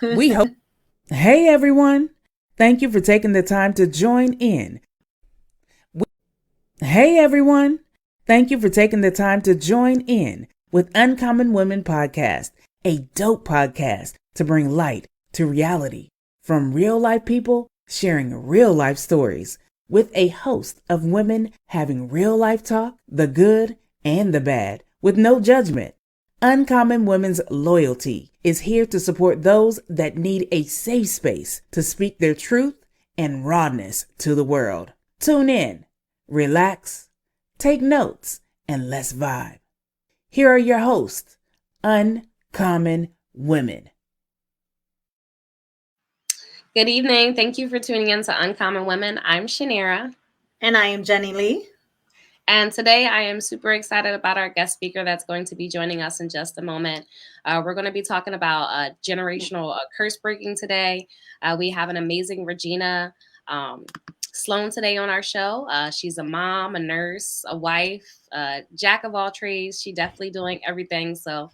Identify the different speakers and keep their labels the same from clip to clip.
Speaker 1: We hope. Hey everyone! Thank you for taking the time to join in. Hey everyone! Thank you for taking the time to join in with Uncommon Women Podcast, a dope podcast to bring light to reality from real life people sharing real life stories with a host of women having real life talk, the good and the bad, with no judgment. Uncommon Women's Loyalty is here to support those that need a safe space to speak their truth and rawness to the world. Tune in, relax, take notes, and let's vibe. Here are your hosts, Uncommon Women.
Speaker 2: Good evening. Thank you for tuning in to Uncommon Women. I'm Shanera.
Speaker 3: And I am Jenny Lee.
Speaker 2: And today I am super excited about our guest speaker that's going to be joining us in just a moment. We're going to be talking about generational curse breaking today. We have an amazing Regina Sloan today on our show. She's a mom, a nurse, a wife, jack of all trades. She's definitely doing everything. So,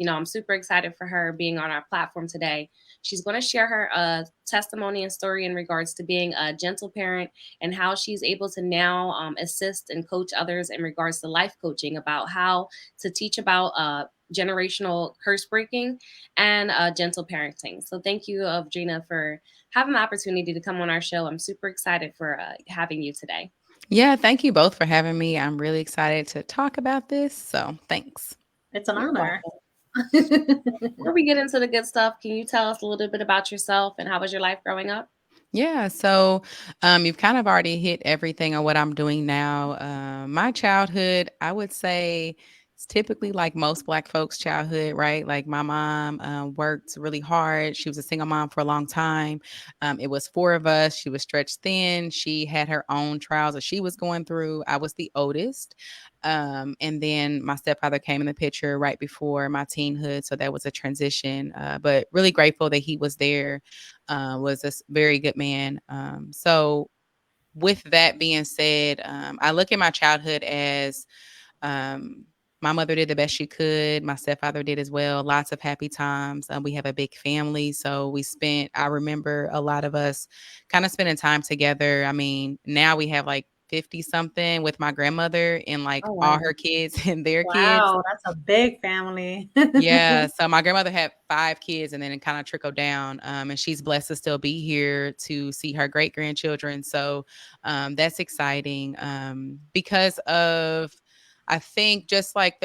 Speaker 2: I'm super excited for her being on our platform today. She's going to share her testimony and story in regards to being a gentle parent and how she's able to now assist and coach others in regards to life coaching about how to teach about generational curse breaking and gentle parenting. So thank you, Gina, for having the opportunity to come on our show. I'm super excited for having you today.
Speaker 4: Yeah, thank you both for having me. I'm really excited to talk about this. So thanks.
Speaker 3: It's an honor.
Speaker 2: Before we get into the good stuff, can you tell us a little bit about yourself and how was your life growing up?
Speaker 4: Yeah, so you've kind of already hit everything on what I'm doing now. My childhood, I would say, it's typically like most Black folks' childhood, right? Like my mom worked really hard. She was a single mom for a long time. It was four of us. She was stretched thin. She had her own trials that she was going through. I was the oldest. And then my stepfather came in the picture right before my teenhood. So that was a transition, but really grateful that he was there. Was a very good man. So with that being said, I look at my childhood as my mother did the best she could. My stepfather did as well. Lots of happy times. We have a big family. So I remember a lot of us kind of spending time together. I mean, now we have like 50 something with my grandmother and like all her kids and their kids.
Speaker 3: Wow, that's a big family.
Speaker 4: Yeah. So my grandmother had 5 kids and then it kind of trickled down. And she's blessed to still be here to see her great grandchildren. So that's exciting because of, I think just like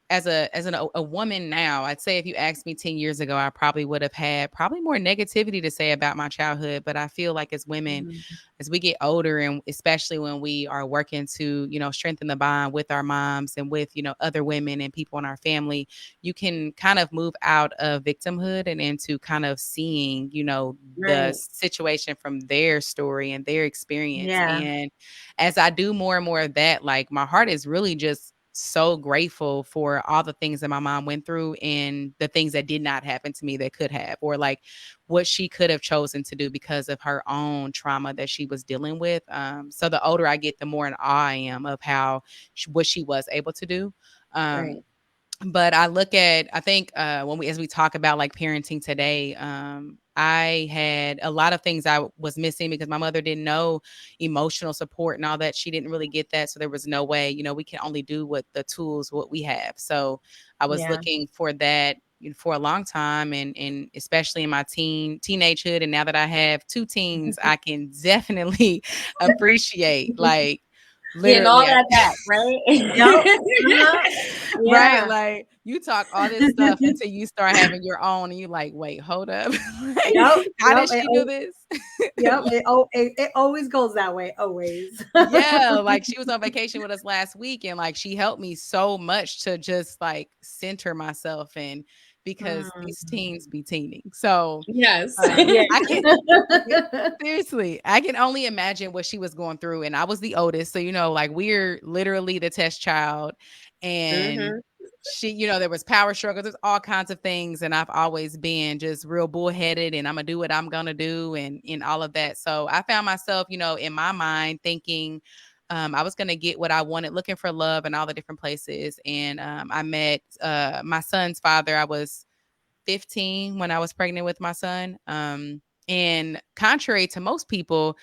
Speaker 4: a woman now, I'd say if you asked me 10 years ago, I probably would have had probably more negativity to say about my childhood. But I feel like as women, as we get older, and especially when we are working to, strengthen the bond with our moms and with, other women and people in our family, you can kind of move out of victimhood and into kind of seeing, the situation from their story and their experience.
Speaker 3: Yeah.
Speaker 4: And as I do more and more of that, like my heart is really just so grateful for all the things that my mom went through and the things that did not happen to me that could have, or like what she could have chosen to do because of her own trauma that she was dealing with. So the older I get, the more in awe I am of what she was able to do. But I think as we talk about like parenting today, I had a lot of things I was missing because my mother didn't know emotional support and all that. She didn't really get that. So there was no way, we can only do what we have. So I was looking for that for a long time, and especially in my teenagehood. And now that I have 2 teens, I can definitely appreciate like
Speaker 2: literally all that back, right?
Speaker 4: Right, like you talk all this stuff until you start having your own, and you're like, wait, hold up. How did she do this?
Speaker 3: It always goes that way, always.
Speaker 4: Yeah, like she was on vacation with us last week, and like she helped me so much to just like center myself, and because these teens be teening. So
Speaker 2: yes,
Speaker 4: seriously, I can only imagine what she was going through. And I was the oldest. So, like we're literally the test child. And she, there was power struggles. There's all kinds of things. And I've always been just real bullheaded, and I'm going to do what I'm going to do, and all of that. So I found myself, in my mind thinking I was going to get what I wanted, looking for love in all the different places. And I met my son's father. I was 15 when I was pregnant with my son. And contrary to most people,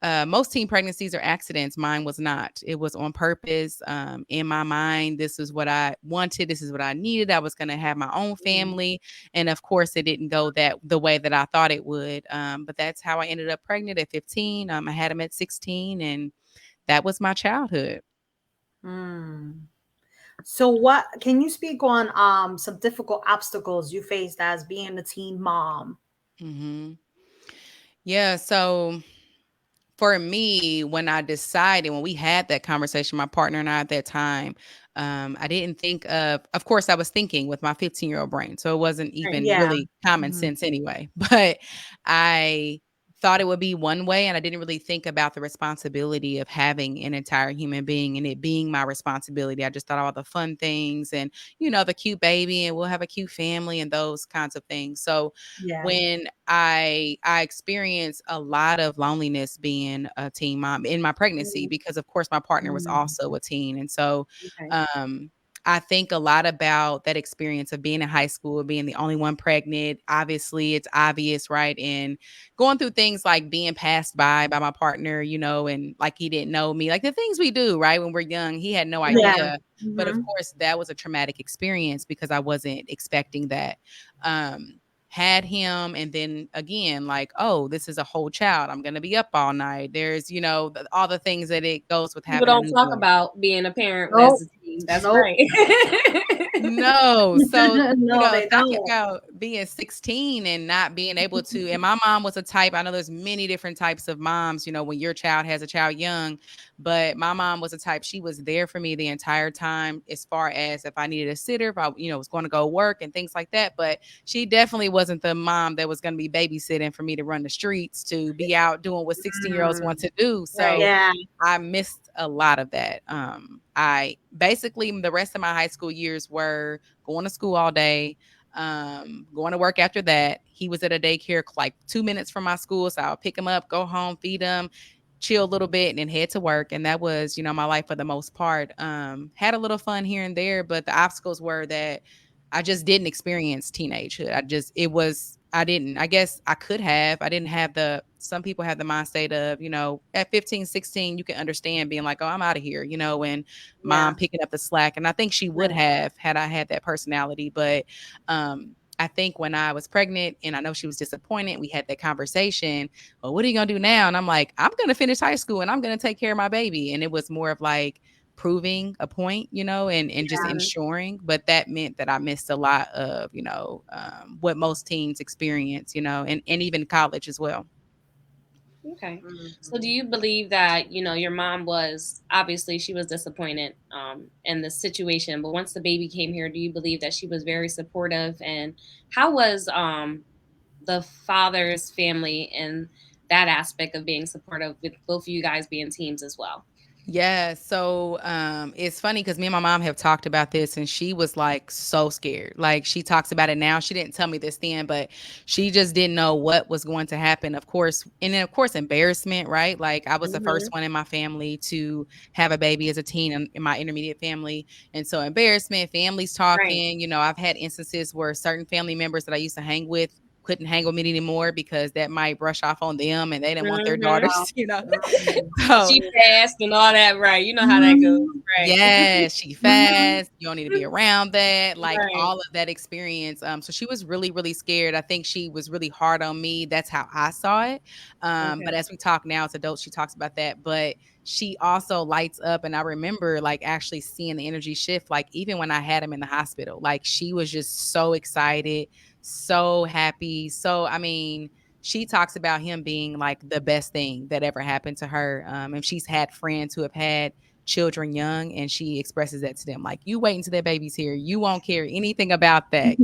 Speaker 4: most teen pregnancies are accidents. Mine was not. It was on purpose. In my mind, this is what I wanted. This is what I needed. I was going to have my own family, and of course, it didn't go that the way that I thought it would. But that's how I ended up pregnant at 15. I had him at 16, and that was my childhood.
Speaker 3: Mm. So what can you speak on some difficult obstacles you faced as being a teen mom?
Speaker 4: Hmm. Yeah. So for me, when we had that conversation, my partner and I at that time, I didn't think of course, I was thinking with my 15-year-old brain. So it wasn't
Speaker 3: Right.
Speaker 4: even
Speaker 3: Yeah.
Speaker 4: really common
Speaker 3: Mhm.
Speaker 4: sense anyway. But I thought it would be one way. And I didn't really think about the responsibility of having an entire human being and it being my responsibility. I just thought all the fun things and, the cute baby and we'll have a cute family and those kinds of things. So
Speaker 3: Yeah.
Speaker 4: when I experienced a lot of loneliness being a teen mom in my pregnancy
Speaker 3: Mm,
Speaker 4: because of course my partner was
Speaker 3: mm,
Speaker 4: also a teen. And so
Speaker 3: okay.
Speaker 4: um I think a lot about that experience of being in high school, being the only one pregnant. Obviously, it's obvious, right? And going through things like being passed by my partner, and like he didn't know me, like the things we do, right? When we're young, he had no
Speaker 3: Yeah.
Speaker 4: idea. But of
Speaker 3: Mhm.
Speaker 4: course, that was a traumatic experience because I wasn't expecting that. Um, had him and then again like, oh, this is a whole child, I'm going to be up all night, there's all the things that it goes with
Speaker 2: People
Speaker 4: having a
Speaker 2: don't talk
Speaker 4: newborn.
Speaker 2: about being a parent as
Speaker 3: Nope.
Speaker 2: a teen. That's
Speaker 3: Nope.
Speaker 2: right.
Speaker 4: No. So,
Speaker 3: No, they
Speaker 4: talking
Speaker 3: don't.
Speaker 4: about being 16 and not being able to, and my mom was a type, I know there's many different types of moms, when your child has a child young, but my mom was a type, she was there for me the entire time as far as if I needed a sitter, if I, was going to go work and things like that. But she definitely wasn't the mom that was going to be babysitting for me to run the streets, to be out doing what 16-year-olds
Speaker 3: Mm,
Speaker 4: want to do.
Speaker 2: Right.
Speaker 4: So
Speaker 3: yeah.
Speaker 4: I missed a lot of that. I basically the rest of my high school years were going to school all day, going to work after that. He was at a daycare like 2 minutes from my school, so I'll pick him up, go home, feed him, chill a little bit, and then head to work. And that was, my life for the most part. Had a little fun here and there, but the obstacles were that I just didn't experience teenagehood. I didn't. I guess I could have. I didn't have some people have the mind state of, at 15, 16, you can understand being like, oh, I'm out of here, and
Speaker 3: Yeah.
Speaker 4: mom picking up the slack. And I think she would
Speaker 3: Right.
Speaker 4: have had I had that personality. But I think when I was pregnant and I know she was disappointed, we had that conversation. Well, what are you going to do now? And I'm like, I'm going to finish high school and I'm going to take care of my baby. And it was more of like, proving a point, and just
Speaker 3: Yeah.
Speaker 4: ensuring. But that meant that I missed a lot of, what most teens experience, and even college as well.
Speaker 2: Okay. So do
Speaker 3: Mhm.
Speaker 2: you believe that, your mom was obviously she was disappointed in the situation, but once the baby came here, do you believe that she was very supportive? And how was the father's family in that aspect of being supportive with both of you guys being teams as well?
Speaker 4: Yeah, so it's funny because me and my mom have talked about this, and she was like so scared. Like she talks about it now. She didn't tell me this then, but she just didn't know what was going to happen. Of course, and then of course embarrassment, right? Like I was the first
Speaker 2: Hmm.
Speaker 4: one in my family to have a baby as a teen in my intermediate family, and so embarrassment, families
Speaker 2: Right.
Speaker 4: talking. I've had instances where certain family members that I used to hang with couldn't hang with me anymore because that might brush off on them, and they didn't want their
Speaker 2: Hmm.
Speaker 3: Wow.
Speaker 4: daughters,
Speaker 3: Mm,
Speaker 4: so.
Speaker 2: She passed and all that, right? You know how that goes,
Speaker 3: mhm,
Speaker 2: right?
Speaker 4: Yeah, she
Speaker 3: mhm.
Speaker 4: fast. You don't need to be around that. Like
Speaker 2: Right.
Speaker 4: all of that experience. So she was really, really scared. I think she was really hard on me. That's how I saw it. But
Speaker 2: Okay.
Speaker 4: as we talk now as adults, she talks about that. But she also lights up. And I remember like actually seeing the energy shift, like even when I had him in the hospital, like she was just so excited, so happy. So I mean, she talks about him being like the best thing that ever happened to her. And she's had friends who have had children young, and she expresses that to them like, you wait until their baby's here, you won't care anything about that,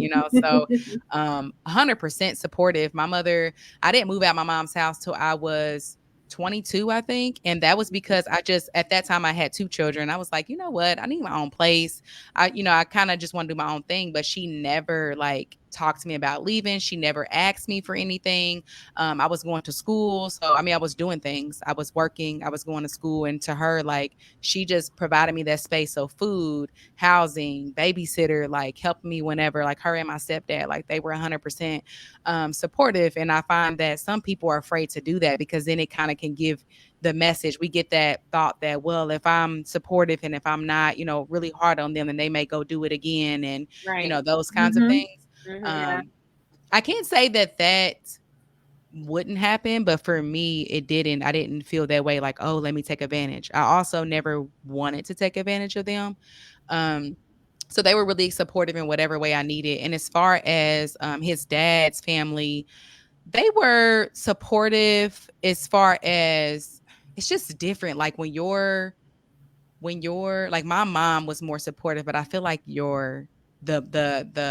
Speaker 4: so 100% supportive. My mother, I didn't move out my mom's house till I was 22, I think, and that was because I just at that time I had two children. I was like, you know what, I need my own place. I kind of just want to do my own thing, but she never like talk to me about leaving. She never asked me for anything. I was going to school. So, I mean, I was doing things. I was working, I was going to school. And to her, like, she just provided me that space. So, food, housing, babysitter, like, helping me whenever, like, her and my stepdad, like, they were 100% supportive. And I find that some people are afraid to do that because then it kind of can give the message. We get that thought that, well, if I'm supportive and if I'm not, really hard on them, then they may go do it again. And,
Speaker 2: Right.
Speaker 4: those kinds of
Speaker 3: Mm-hmm.
Speaker 4: things.
Speaker 2: Mm-hmm.
Speaker 3: Yeah.
Speaker 4: Um, I can't say that wouldn't happen, but for me, it didn't. I didn't feel that way like, oh, let me take advantage. I also never wanted to take advantage of them. Um, so they were really supportive in whatever way I needed. And as far as his dad's family, they were supportive as far as it's just different. Like when you're like my mom was more supportive, but I feel like the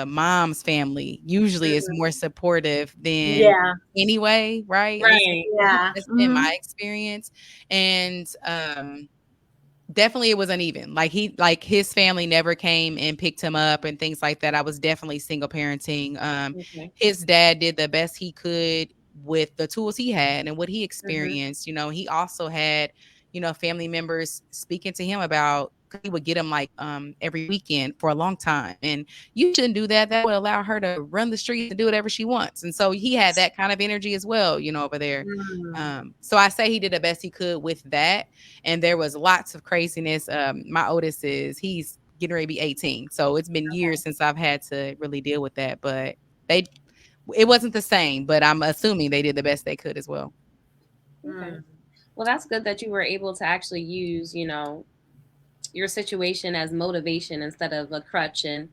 Speaker 4: mom's family usually is
Speaker 2: Mm-hmm.
Speaker 4: more supportive than
Speaker 3: Yeah.
Speaker 4: anyway, right? At least
Speaker 2: Right.
Speaker 3: Yeah.
Speaker 4: that's been
Speaker 3: Mm-hmm.
Speaker 4: my experience. And definitely it was uneven. Like his family never came and picked him up and things like that. I was definitely single parenting.
Speaker 2: Okay.
Speaker 4: His dad did the best he could with the tools he had and what he
Speaker 2: Mm-hmm.
Speaker 4: experienced. He also had, family members speaking to him about, 'cause he would get them like every weekend for a long time. And you shouldn't do that. That would allow her to run the streets and do whatever she wants. And so he had that kind of energy as well, over there.
Speaker 3: Mm.
Speaker 4: So I say he did the best he could with that. And there was lots of craziness. My oldest he's getting ready to be 18. So it's been years since I've had to really deal with that. But they it wasn't the same, but I'm assuming they did the best they could as well.
Speaker 2: Okay.
Speaker 3: Mm.
Speaker 2: Well, that's good that you were able to actually use, your situation as motivation instead of a crutch, and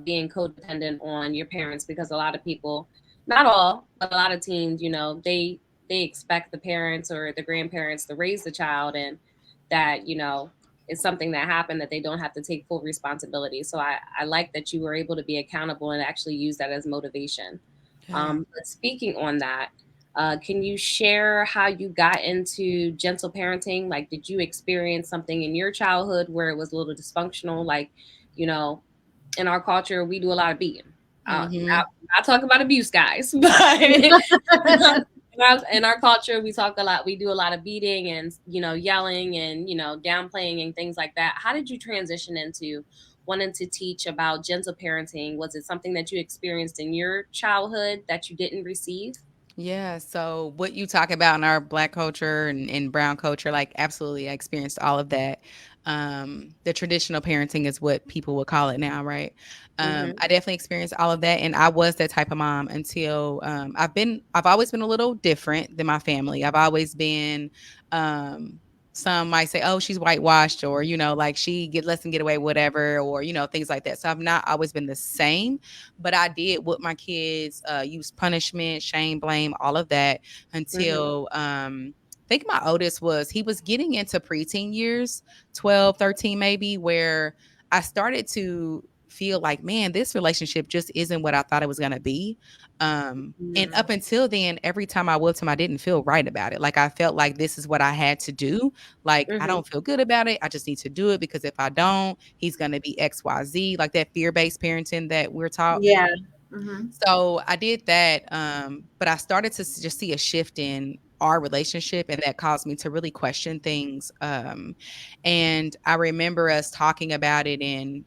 Speaker 2: being codependent on your parents, because a lot of people, not all, but a lot of teens, they expect the parents or the grandparents to raise the child, and that it's something that happened that they don't have to take full responsibility. So I like that you were able to be accountable and actually use that as motivation.
Speaker 4: Yeah.
Speaker 2: But speaking on that, can you share how you got into gentle parenting? Like, did you experience something in your childhood where it was a little dysfunctional? Like, you know, in our culture, we do a lot of beating.
Speaker 4: Mm-hmm.
Speaker 2: Not talk about abuse, guys, but in our culture, we talk a lot. We do a lot of beating and yelling and downplaying and things like that. How did you transition into wanting to teach about gentle parenting? Was it something that you experienced in your childhood that you didn't receive?
Speaker 4: Yeah. So what you talk about in our Black culture and brown culture, like absolutely, I experienced all of that. The traditional parenting is what people would call it now, right?
Speaker 2: Hmm.
Speaker 4: I definitely experienced all of that, and I was that type of mom until I've always been a little different than my family. I've always been. Some might say, "Oh, she's whitewashed," or like she lets them get away, whatever, or things like that. So I've not always been the same, but I did with my kids use punishment, shame, blame, all of that
Speaker 2: Hmm.
Speaker 4: until I think my oldest he was getting into preteen years, 12, 13 maybe, where I started to feel like, man, this relationship just isn't what I thought it was going to be. And up until then, every time I whipped him, I didn't feel right about it. Like I felt like this is what I had to do. Like I
Speaker 2: Hmm.
Speaker 4: don't feel good about it. I just need to do it because if I don't, he's going to be XYZ, like that fear-based parenting that we're taught.
Speaker 3: Yeah. Mm-hmm.
Speaker 4: So I did that, but I started to just see a shift in our relationship, and that caused me to really question things. And I remember us talking about it, and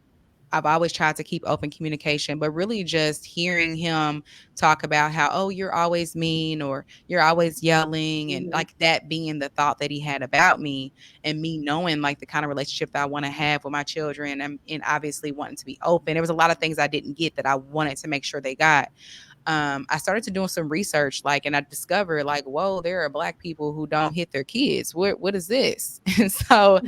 Speaker 4: I've always tried to keep open communication, but really just hearing him talk about how, oh, you're always mean or you're always yelling, and
Speaker 2: Hmm.
Speaker 4: like that being the thought that he had about me, and me knowing like the kind of relationship that I want to have with my children, and obviously wanting to be open. There was a lot of things I didn't get that I wanted to make sure they got. I started to doing some research, like, and I discovered like, whoa, there are Black people who don't hit their kids. What is this? And so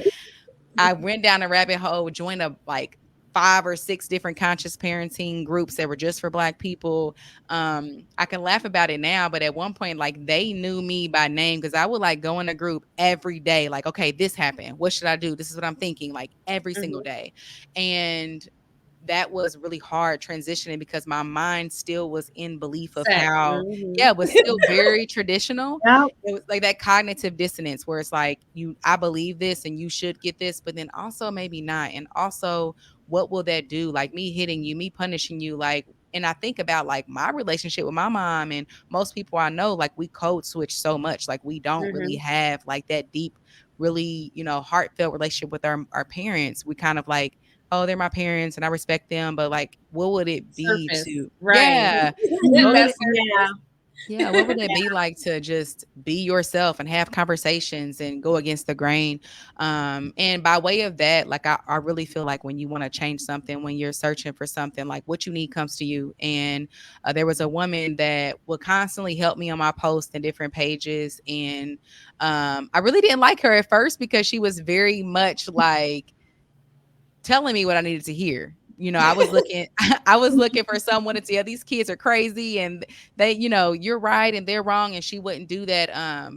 Speaker 4: I went down a rabbit hole, joined a like 5 or 6 different conscious parenting groups that were just for Black people. I can laugh about it now, but at one point, like they knew me by name because I would like go in a group every day, like, okay, this happened. What should I do? This is what I'm thinking, like every single
Speaker 2: Hmm.
Speaker 4: day. And that was really hard transitioning because my mind still was in belief of
Speaker 2: Set.
Speaker 4: how,
Speaker 2: Hmm.
Speaker 4: yeah, it was still very traditional.
Speaker 3: Yeah.
Speaker 4: It was like that cognitive dissonance where it's like I believe this and you should get this, but then also maybe not. And also, what will that do? Like me hitting you, me punishing you, like and I think about like my relationship with my mom and most people I know, like we code switch so much. Like we don't really
Speaker 2: Mm-hmm.
Speaker 4: have like that deep, really, heartfelt relationship with our parents. We kind of like, oh, they're my parents and I respect them, but like what would it be
Speaker 2: Surface.
Speaker 4: to,
Speaker 2: Right.
Speaker 4: yeah, what would
Speaker 3: Mhm.
Speaker 2: That's
Speaker 4: it,
Speaker 3: Yeah.
Speaker 2: surface.
Speaker 4: yeah, what would it be like to just be yourself and have conversations and go against the grain? And by way of that, like I really feel like when you want to change something, when you're searching for something, like what you need comes to you. And there was a woman that would constantly help me on my posts and different pages. And I really didn't like her at first because she was very much like telling me what I needed to hear. I was looking I was looking for someone to tell these kids are crazy and they, you're right and they're wrong and she wouldn't do that.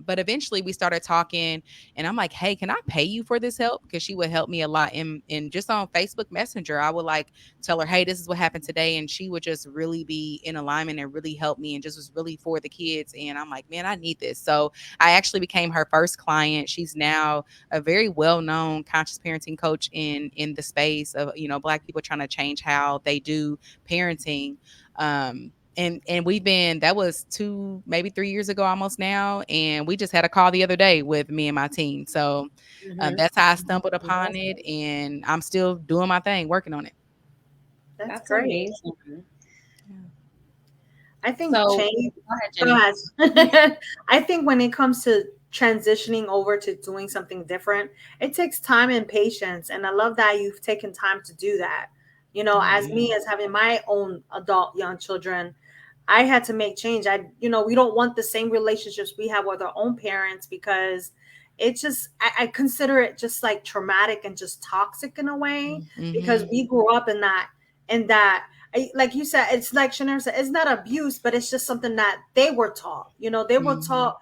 Speaker 4: But eventually we started talking and I'm like, "Hey, can I pay you for this help?" Because she would help me a lot in just on Facebook Messenger. I would like tell her, "Hey, this is what happened today." And she would just really be in alignment and really help me and just was really for the kids. And I'm like, "Man, I need this." So I actually became her first client. She's now a very well-known conscious parenting coach in the space of Black people trying to change how they do parenting. And we've been, that was 2 maybe 3 years ago almost now, and we just had a call the other day with me and my team. So
Speaker 2: Mm-hmm.
Speaker 4: that's how I stumbled upon it, and I'm still doing my thing, working on it.
Speaker 3: That's
Speaker 2: That's
Speaker 3: great.
Speaker 2: amazing.
Speaker 4: Yeah.
Speaker 3: I think
Speaker 2: So
Speaker 3: change.
Speaker 2: go ahead,
Speaker 3: Go
Speaker 2: Jenny.
Speaker 3: ahead. I think when it comes to transitioning over to doing something different, it takes time and patience. And I love that you've taken time to do that. As
Speaker 4: Yeah.
Speaker 3: me, as having my own adult young children, I had to make change. We don't want the same relationships we have with our own parents because I consider it just like traumatic and just toxic in a way because
Speaker 4: Mm-hmm.
Speaker 3: we grew up in that like you said, it's like Chanel said, it's not abuse, but it's just something that they were taught. They were
Speaker 4: Mm-hmm.
Speaker 3: taught,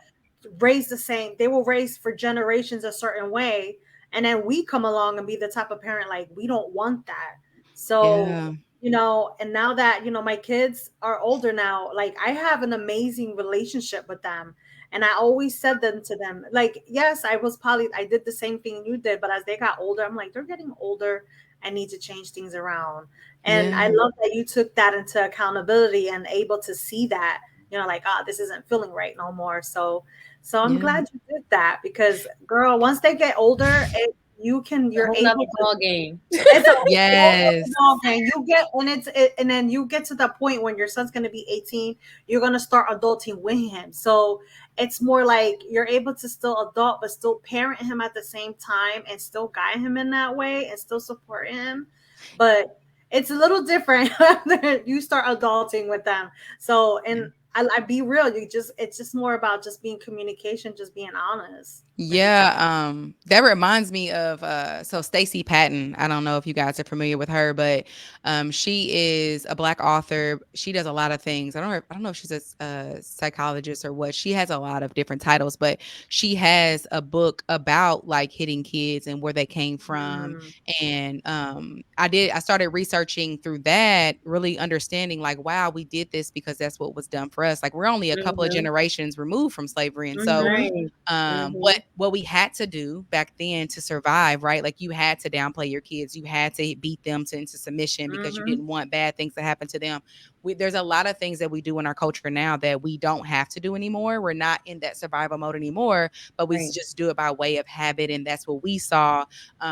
Speaker 3: raised the same. They were raised for generations a certain way, and then we come along and be the type of parent like we don't want that. So
Speaker 4: Yeah.
Speaker 3: and now that my kids are older now, like I have an amazing relationship with them. And I always said them to them, like, yes, I did the same thing you did, but as they got older, I'm like, they're getting older. I need to change things around. And I
Speaker 4: Yeah.
Speaker 3: love that you took that into accountability and able to see that, like, this isn't feeling right no more. So I'm
Speaker 4: Yeah.
Speaker 3: glad you did that because, girl, once they get older,
Speaker 2: It's a
Speaker 3: you're
Speaker 2: whole nother
Speaker 3: able to.
Speaker 2: ball game.
Speaker 3: It's a whole
Speaker 4: Yes.
Speaker 3: other ball game. And then you get to the point when your son's gonna be 18, you're gonna start adulting with him. So it's more like you're able to still adult but still parent him at the same time and still guide him in that way and still support him. But it's a little different after you start adulting with them. So and I be real, it's just more about just being communication, just being honest with each other.
Speaker 4: Yeah, that reminds me of so Stacey Patton. I don't know if you guys are familiar with her, but she is a Black author. She does a lot of things. I don't know if she's a psychologist or what. She has a lot of different titles, but she has a book about like hitting kids and where they came from.
Speaker 3: Mm,
Speaker 4: And I started researching through that, really understanding like, wow, we did this because that's what was done for us. Like we're only a couple of
Speaker 2: Mm-hmm.
Speaker 4: generations removed from slavery, and so
Speaker 3: mhm,
Speaker 2: Right.
Speaker 4: what
Speaker 2: Mm-hmm.
Speaker 4: what we had to do back then to survive, right? Like you had to downplay your kids, you had to beat them into submission because you
Speaker 3: mhm,
Speaker 4: didn't want bad things to happen to them. There's a lot of things that we do in our culture now that we don't have to do anymore. We're not in that survival mode anymore, but we
Speaker 2: Right.
Speaker 4: just do it by way of habit, and that's what we saw.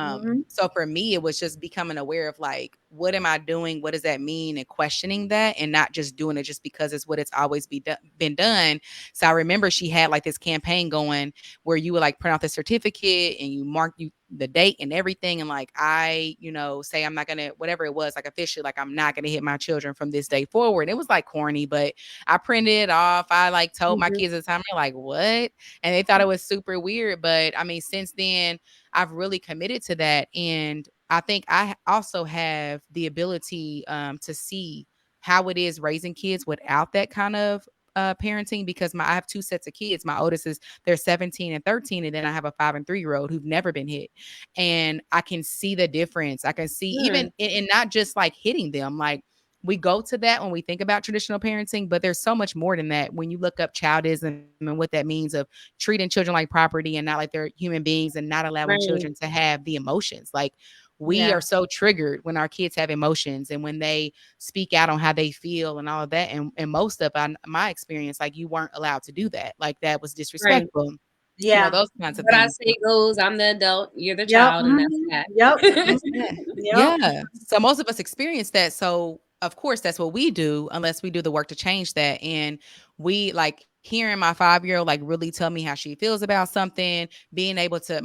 Speaker 3: mhm,
Speaker 4: So for me, it was just becoming aware of like, what am I doing? What does that mean? And questioning that, and not just doing it just because it's what it's always been done. So I remember she had like this campaign going where you would like print out the certificate and you mark the date and everything. And like, I, say I'm not going to, whatever it was, like officially, like I'm not going to hit my children from this day forward. It was like corny, but I printed it off. I like told my
Speaker 2: Mm-hmm.
Speaker 4: kids at the time, they're like, what? And they thought it was super weird. But I mean, since then, I've really committed to that. And I think I also have the ability to see how it is raising kids without that kind of parenting, because I have two sets of kids. My oldest is, they're 17 and 13, and then I have a 5 and 3 year old who've never been hit, and I can see the difference. I can see even
Speaker 2: Good.
Speaker 4: in not just like hitting them, like we go to that when we think about traditional parenting, but there's so much more than that when you look up childism and what that means of treating children like property and not like they're human beings, and not allowing
Speaker 2: Right.
Speaker 4: children to have the emotions. Like we
Speaker 3: Yeah.
Speaker 4: are so triggered when our kids have emotions and when they speak out on how they feel and all of that. And most of my experience, like you weren't allowed to do that. Like that was
Speaker 2: Right.
Speaker 4: disrespectful,
Speaker 3: Yeah.
Speaker 4: those kinds of
Speaker 2: What I
Speaker 4: things.
Speaker 2: say goes, I'm the adult, you're the
Speaker 3: Yep.
Speaker 2: child, and that's
Speaker 3: Mhm.
Speaker 2: that.
Speaker 3: Yep.
Speaker 4: That's it.
Speaker 3: Yep.
Speaker 4: Yeah. So most of us experience that. So of course that's what we do unless we do the work to change that. And we like hearing my 5-year-old like really tell me how she feels about something, being able to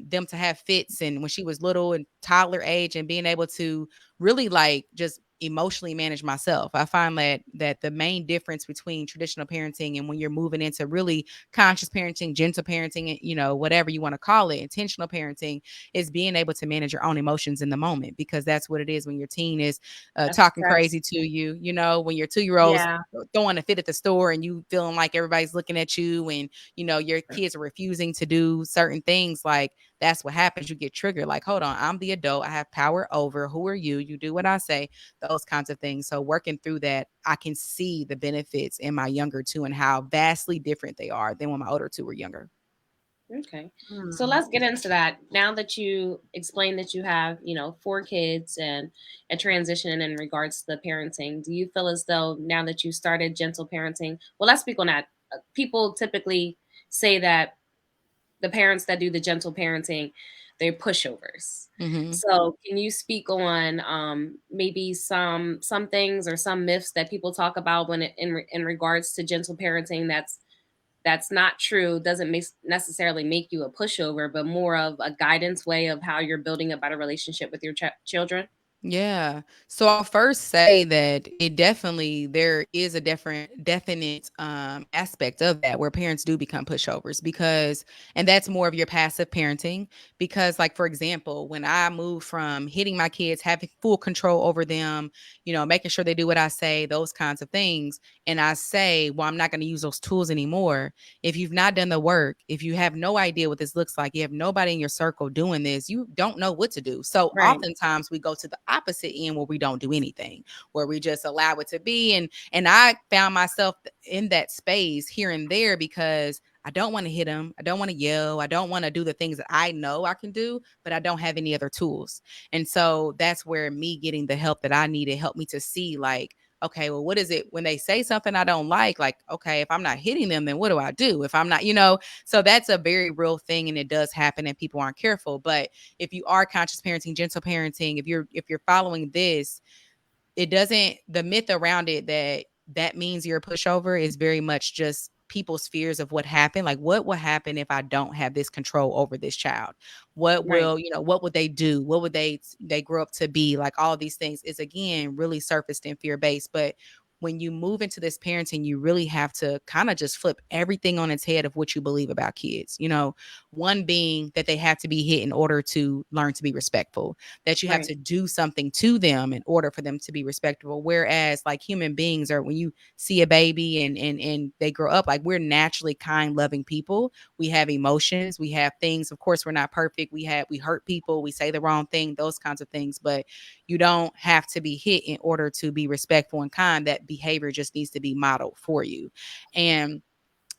Speaker 4: them to have fits and when she was little and toddler age and being able to really like just emotionally manage myself. I find that the main difference between traditional parenting and when you're moving into really conscious parenting, gentle parenting, whatever you want to call it, intentional parenting, is being able to manage your own emotions in the moment, because that's what it is when your teen is
Speaker 2: That's
Speaker 4: talking
Speaker 2: stress.
Speaker 4: crazy to you, when your 2-year-old's
Speaker 3: Yeah.
Speaker 4: throwing a fit at the store and you feeling like everybody's looking at you and, your kids are refusing to do certain things. Like that's what happens. You get triggered. Like, hold on, I'm the adult. I have power over. Who are you? You do what I say, those kinds of things. So working through that, I can see the benefits in my younger two and how vastly different they are than when my older two were younger.
Speaker 2: Okay. So
Speaker 3: Mm.
Speaker 2: let's get into that. Now that you explained that you have, 4 kids and a transition in regards to the parenting, do you feel as though now that you started gentle parenting, well, let's speak on that. People typically say that the parents that do the gentle parenting, they're pushovers.
Speaker 4: Mm-hmm.
Speaker 2: So can you speak on maybe some things or some myths that people talk about when in regards to gentle parenting that's not true, doesn't necessarily make you a pushover, but more of a guidance way of how you're building a better relationship with your children?
Speaker 4: Yeah. So I'll first say that there is a definite aspect of that where parents do become pushovers, and that's more of your passive parenting. Because like, for example, when I moved from hitting my kids, having full control over them, making sure they do what I say, those kinds of things. And I say, well, I'm not going to use those tools anymore. If you've not done the work, if you have no idea what this looks like, you have nobody in your circle doing this, you don't know what to do. So
Speaker 2: Right.
Speaker 4: oftentimes we go to the opposite end where we don't do anything, where we just allow it to be. And I found myself in that space here and there because I don't want to hit them. I don't want to yell. I don't want to do the things that I know I can do, but I don't have any other tools. And so that's where me getting the help that I needed helped me to see, like, okay, well, what is it when they say something I don't like? Like, okay, if I'm not hitting them, then what do I do? If I'm not, so that's a very real thing. And it does happen and people aren't careful. But if you are conscious parenting, gentle parenting, if you're following this, it doesn't, the myth around it that means you're a pushover is very much just people's fears of what happened. Like, what will happen if I don't have this control over this child?
Speaker 2: Right.
Speaker 4: What would they do? What would they grow up to be? Like, all these things is again really surfaced and fear based. But when you move into this parenting, you really have to kind of just flip everything on its head of what you believe about kids. One being that they have to be hit in order to learn to be respectful, that you have
Speaker 2: Right.
Speaker 4: to do something to them in order for them to be respectable. Whereas like human beings are, when you see a baby and they grow up, like, we're naturally kind, loving people. We have emotions, we have things. Of course, we're not perfect. We hurt people, we say the wrong thing, those kinds of things. But you don't have to be hit in order to be respectful and kind. That behavior just needs to be modeled for you. And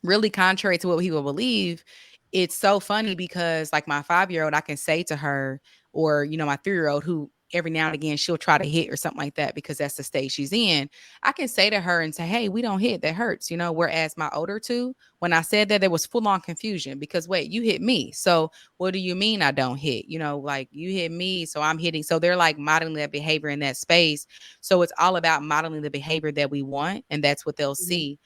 Speaker 4: really contrary to what people believe, it's so funny because like my 5-year-old, I can say to her, or my 3-year-old, who every now and again she'll try to hit or something like that because that's the stage she's in. I can say to her and say, hey, we don't hit, that hurts. Whereas my older two, when I said that, there was full on confusion because, wait, you hit me, so what do you mean I don't hit? Like, you hit me, so I'm hitting. So they're like modeling that behavior in that space. So it's all about modeling the behavior that we want, and that's what they'll
Speaker 2: Mhm.
Speaker 4: see.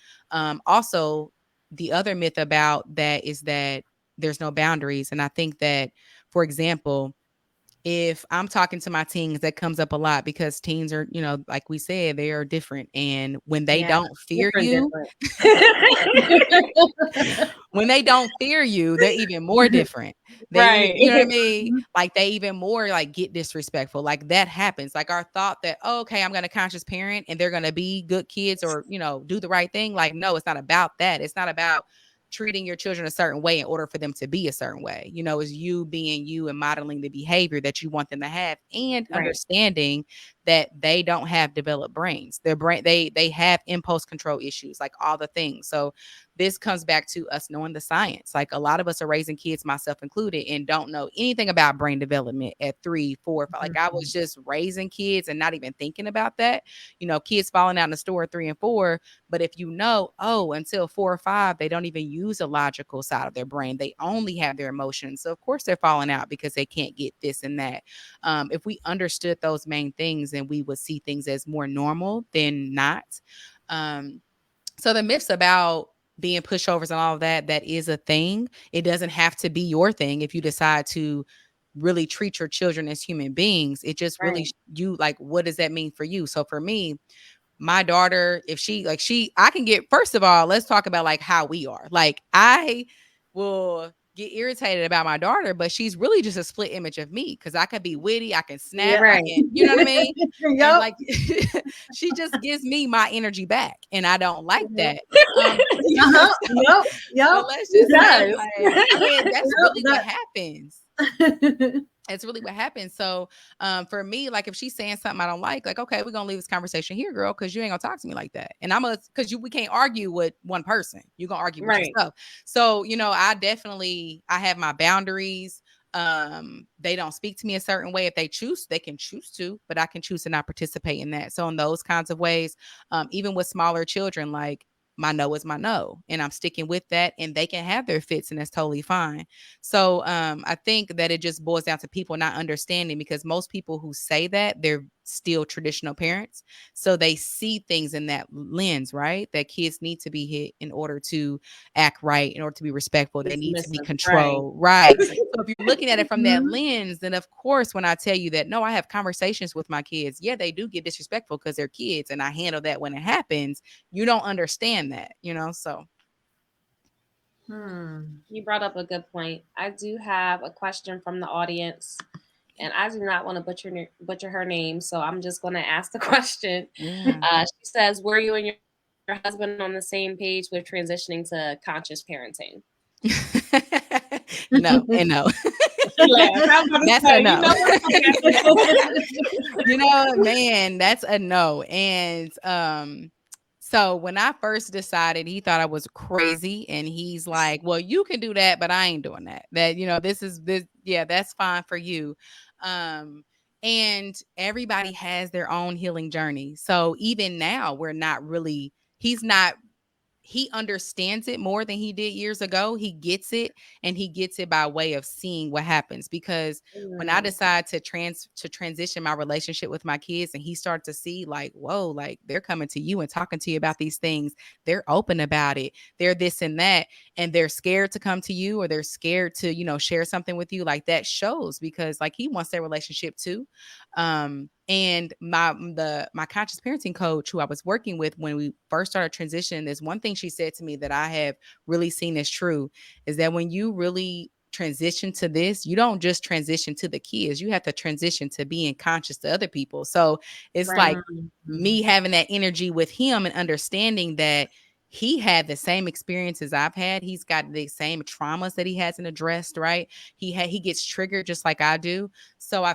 Speaker 4: Also, the other myth about that is that there's no boundaries. And I think that, for example, if I'm talking to my teens, that comes up a lot because teens are, like we said, they are different. And when they
Speaker 3: Yeah.
Speaker 4: don't fear
Speaker 2: Different,
Speaker 4: you,
Speaker 2: different.
Speaker 4: when they don't fear you, they're even more different. They even,
Speaker 2: Right.
Speaker 4: you know what I mean? Like, they even more like get disrespectful. Like, that happens. Like, our thought that, oh, okay, I'm going to conscious parent and they're going to be good kids or, do the right thing. Like, no, it's not about that. It's not about treating your children a certain way in order for them to be a certain way. It's you being you and modeling the behavior that you want them to have, and
Speaker 2: Right.
Speaker 4: understanding that they don't have developed brains. Their brain, they have impulse control issues, like all the things. So this comes back to us knowing the science. Like a lot of us are raising kids, myself included, and don't know anything about brain development at 3, 4, 5. Like I was just raising kids and not even thinking about that. Kids falling out in the store at 3 and 4. But if you know, oh, until 4 or 5, they don't even use the logical side of their brain. They only have their emotions. So of course they're falling out because they can't get this and that. If we understood those main things, then we would see things as more normal than not. So the myths about being pushovers and all of that, that is a thing. It doesn't have to be your thing if you decide to really treat your children as human beings. It just really, you like, what does that mean for you? So for me, my daughter, if I can get, first of all, let's talk about like how we are. Like I will get irritated about my daughter, but she's really just a split image of me because I could be witty, I can snap, I can, you know what I mean? And like she just gives me my energy back, and I don't like that. So let's just say, like, I mean, that's really what happens. It's really what happens. So for me, like if she's saying something I don't like, okay, we're gonna leave this conversation here, girl, because you ain't gonna talk to me like that. And because we can't argue with one person. You're gonna argue with yourself. So I have my boundaries. They don't speak to me a certain way. If they choose, they can choose to, but I can choose to not participate in that. So in those kinds of ways, even with smaller children, like my no is my no, and I'm sticking with that, and they can have their fits, and that's totally fine. So I think that it just boils down to people not understanding, because most people who say that, they're still traditional parents. So they see things in that lens, right? That kids need to be hit in order to act right, in order to be respectful. They need to be controlled, right? So if you're looking at it from that lens, then of course, when I tell you that, no, I have conversations with my kids. Yeah, they do get disrespectful because they're kids, and I handle that when it happens. You don't understand that, so.
Speaker 2: You brought up a good point. I do have a question from the audience, and I do not want to butcher her name, so I'm just going to ask the question.
Speaker 4: Yeah.
Speaker 2: She says, "Were you and your husband on the same page with transitioning to conscious parenting?"
Speaker 4: No, and no. That's a no. Man, that's a no. And so when I first decided, he thought I was crazy, and he's like, well, you can do that, but I ain't doing that. Yeah, that's fine for you. And everybody has their own healing journey. So even now, he understands it more than he did years ago. He gets it, and he gets it by way of seeing what happens. Because when I decide to transition my relationship with my kids, and he starts to see like, whoa, like they're coming to you and talking to you about these things. They're open about it. They're this and that, and they're scared to come to you, or they're scared to, share something with you. Like that shows, because like he wants their relationship too. And my conscious parenting coach, who I was working with when we first started transitioning, there's one thing she said to me that I have really seen as true, is that when you really transition to this, you don't just transition to the kids, you have to transition to being conscious to other people. So it's like me having that energy with him and understanding that he had the same experiences I've had. He's got the same traumas that he hasn't addressed, right? He gets triggered just like I do. So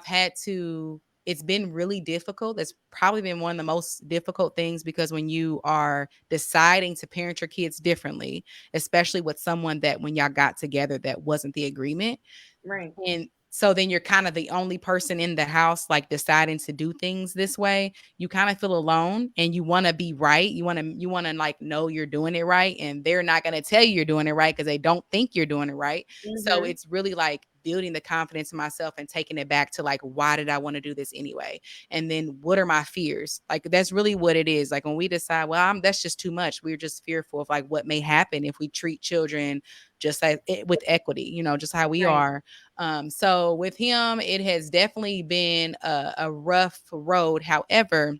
Speaker 4: it's been really difficult. It's probably been one of the most difficult things, because when you are deciding to parent your kids differently, especially with someone that when y'all got together, that wasn't the agreement.
Speaker 2: Right.
Speaker 4: And so then you're kind of the only person in the house, like deciding to do things this way. You kind of feel alone, and you want to be right. You want to like know you're doing it right. And they're not going to tell you you're doing it right, because they don't think you're doing it right. So it's really like building the confidence in myself and taking it back to like, why did I want to do this anyway? And then what are my fears? Like, that's really what it is. Like when we decide, well, that's just too much. We're just fearful of like what may happen if we treat children just like with equity, just how we are. So with him, it has definitely been a rough road. However,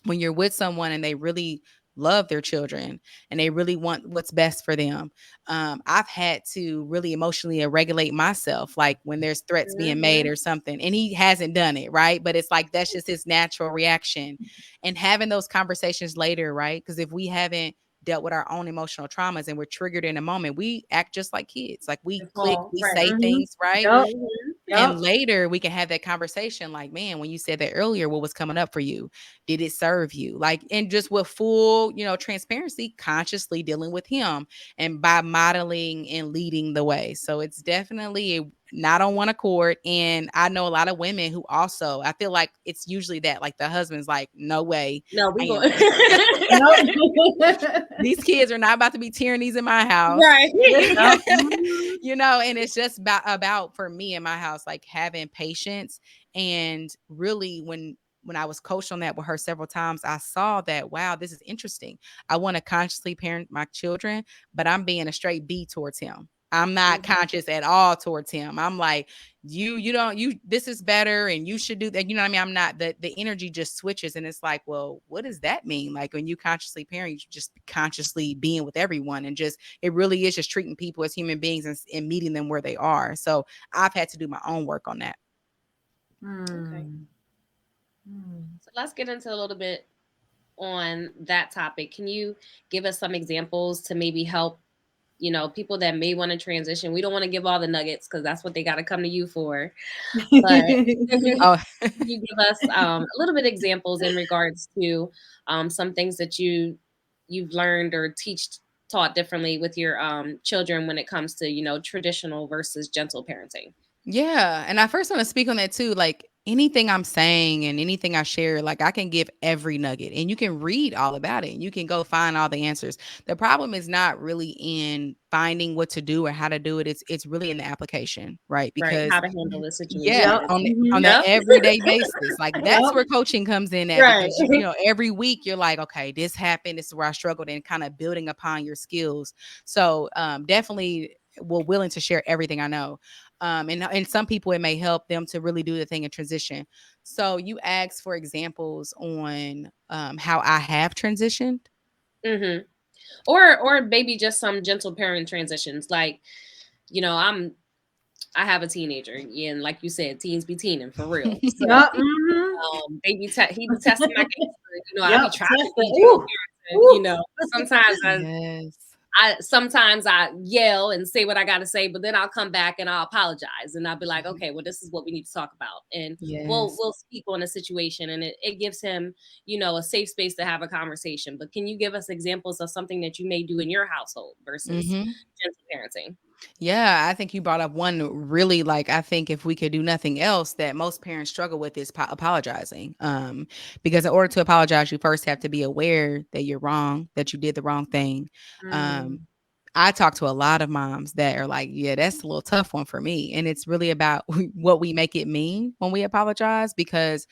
Speaker 4: when you're with someone and they really love their children and they really want what's best for them, I've had to really emotionally regulate myself, like when there's threats being made or something, and he hasn't done it, right? But it's like that's just his natural reaction. And having those conversations later, right? Because if we haven't dealt with our own emotional traumas and we're triggered in a moment, we act just like kids. Like we click, we say things, right? And
Speaker 3: Yep.
Speaker 4: later we can have that conversation like, man, when you said that earlier, what was coming up for you? Did it serve you? Like, and just with full, transparency, consciously dealing with him and by modeling and leading the way. So it's definitely not on one accord. And I know a lot of women who also, I feel like it's usually that, like the husband's like, no way.
Speaker 2: No,
Speaker 4: I
Speaker 2: we
Speaker 4: am
Speaker 2: going.
Speaker 3: Yep.
Speaker 4: these kids are not about to be tyrannies in my house.
Speaker 2: Right.
Speaker 3: Yep. Mhm.
Speaker 4: And it's just about for me in my house, like having patience. And really when I was coached on that with her several times, I saw that, wow, this is interesting. I want to consciously parent my children, but I'm being a straight B towards him. I'm not
Speaker 2: Mhm.
Speaker 4: conscious at all towards him. I'm like, you don't, this is better and you should do that. You know what I mean? I'm not, the energy just switches, and it's like, well, what does that mean? Like when you consciously parent, you just consciously being with everyone, and just, it really is just treating people as human beings and meeting them where they are. So I've had to do my own work on that.
Speaker 2: Okay.
Speaker 3: Mm. Mm.
Speaker 2: So let's get into a little bit on that topic. Can you give us some examples to maybe help, people that may want to transition? We don't want to give all the nuggets because that's what they got to come to you for. But
Speaker 4: Oh,
Speaker 2: you give us a little bit of examples in regards to some things that you've learned or taught differently with your children when it comes to traditional versus gentle parenting.
Speaker 4: yeah. And I first want to speak on that too. Like anything I'm saying and anything I share, like I can give every nugget and you can read all about it and you can go find all the answers. The problem is not really in finding what to do or how to do it. It's really in the application, right?
Speaker 2: Right,
Speaker 4: Because
Speaker 2: how to handle the situation.
Speaker 4: yeah,
Speaker 3: Yep.
Speaker 4: on
Speaker 3: Mhm.
Speaker 4: the
Speaker 2: Yep.
Speaker 4: everyday basis. Like that's
Speaker 3: Yep.
Speaker 4: where coaching comes in at,
Speaker 2: Right.
Speaker 4: because every week you're like, okay, this happened, this is where I struggled, and kind of building upon your skills. So definitely willing to share everything I know. And some people it may help them to really do the thing in transition. So you asked for examples on how I have transitioned.
Speaker 2: Hmm. Or maybe just some gentle parent transitions. Like, I have a teenager, and like you said, teens be teening for real. So
Speaker 3: Yep. Mhm.
Speaker 2: he be testing my gangster. I
Speaker 3: Yep.
Speaker 2: be trying to
Speaker 3: Test
Speaker 2: be
Speaker 3: it.
Speaker 2: gentle
Speaker 3: Ooh.
Speaker 2: parenting.
Speaker 3: Ooh.
Speaker 2: Sometimes
Speaker 4: Yes.
Speaker 2: I yell and say what I got to say, but then I'll come back and I'll apologize and I'll be like,
Speaker 4: Mhm.
Speaker 2: okay, well, this is what we need to talk about, and we'll
Speaker 4: Yes.
Speaker 2: we'll speak on the situation, and it gives him, a safe space to have a conversation. But can you give us examples of something that you may do in your household versus
Speaker 4: Hmm.
Speaker 2: gentle parenting?
Speaker 4: Yeah, I think you brought up one really, like, I think if we could do nothing else that most parents struggle with is apologizing. Because in order to apologize, you first have to be aware that you're wrong, that you did the wrong thing. Um,
Speaker 3: Mm.
Speaker 4: I talk to a lot of moms that are like, yeah, that's a little tough one for me. And it's really about what we make it mean when we apologize, because